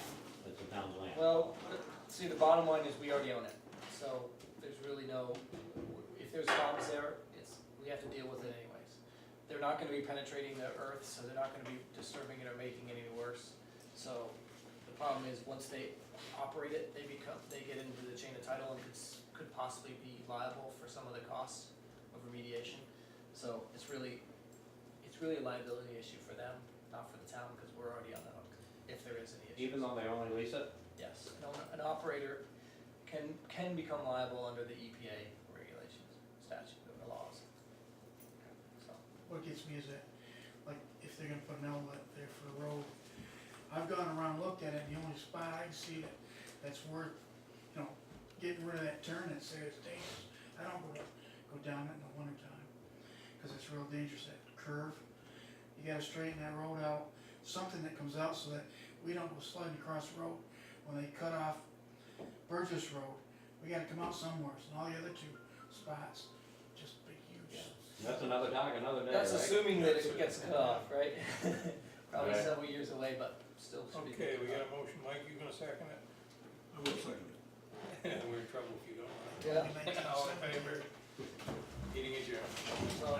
it's the town's land. Well, see, the bottom line is we already own it, so there's really no, if there's problems there, we have to deal with it anyways. They're not gonna be penetrating the earth, so they're not gonna be disturbing it or making it any worse. So the problem is, once they operate it, they get into the chain of title and could possibly be liable for some of the costs of remediation. So it's really a liability issue for them, not for the town, because we're already on the hook, if there is any issue. Even though they only lease it? Yes, an operator can become liable under the EPA regulations, statute, or laws. So, What gets me is that, like, if they're gonna put an outlet there for the road, I've gone around and looked at it, and the only spot I can see that's worth, getting rid of that turn that says dangerous. I don't go down it in the wintertime, cause it's real dangerous, that curve. You gotta straighten that road out, something that comes out so that we don't go sliding across the road when they cut off Burgess Road. We gotta come out somewhere, and all the other two spots, just big huge. That's another talk, another day, that's right? assuming that it gets cut off, right? Probably Right. several years away, but still. should be Okay, we thinking got about a motion. Mike, you gonna second it? I will second it. We're in trouble if you don't. it. Yeah. All in favor? Meeting adjourned. So,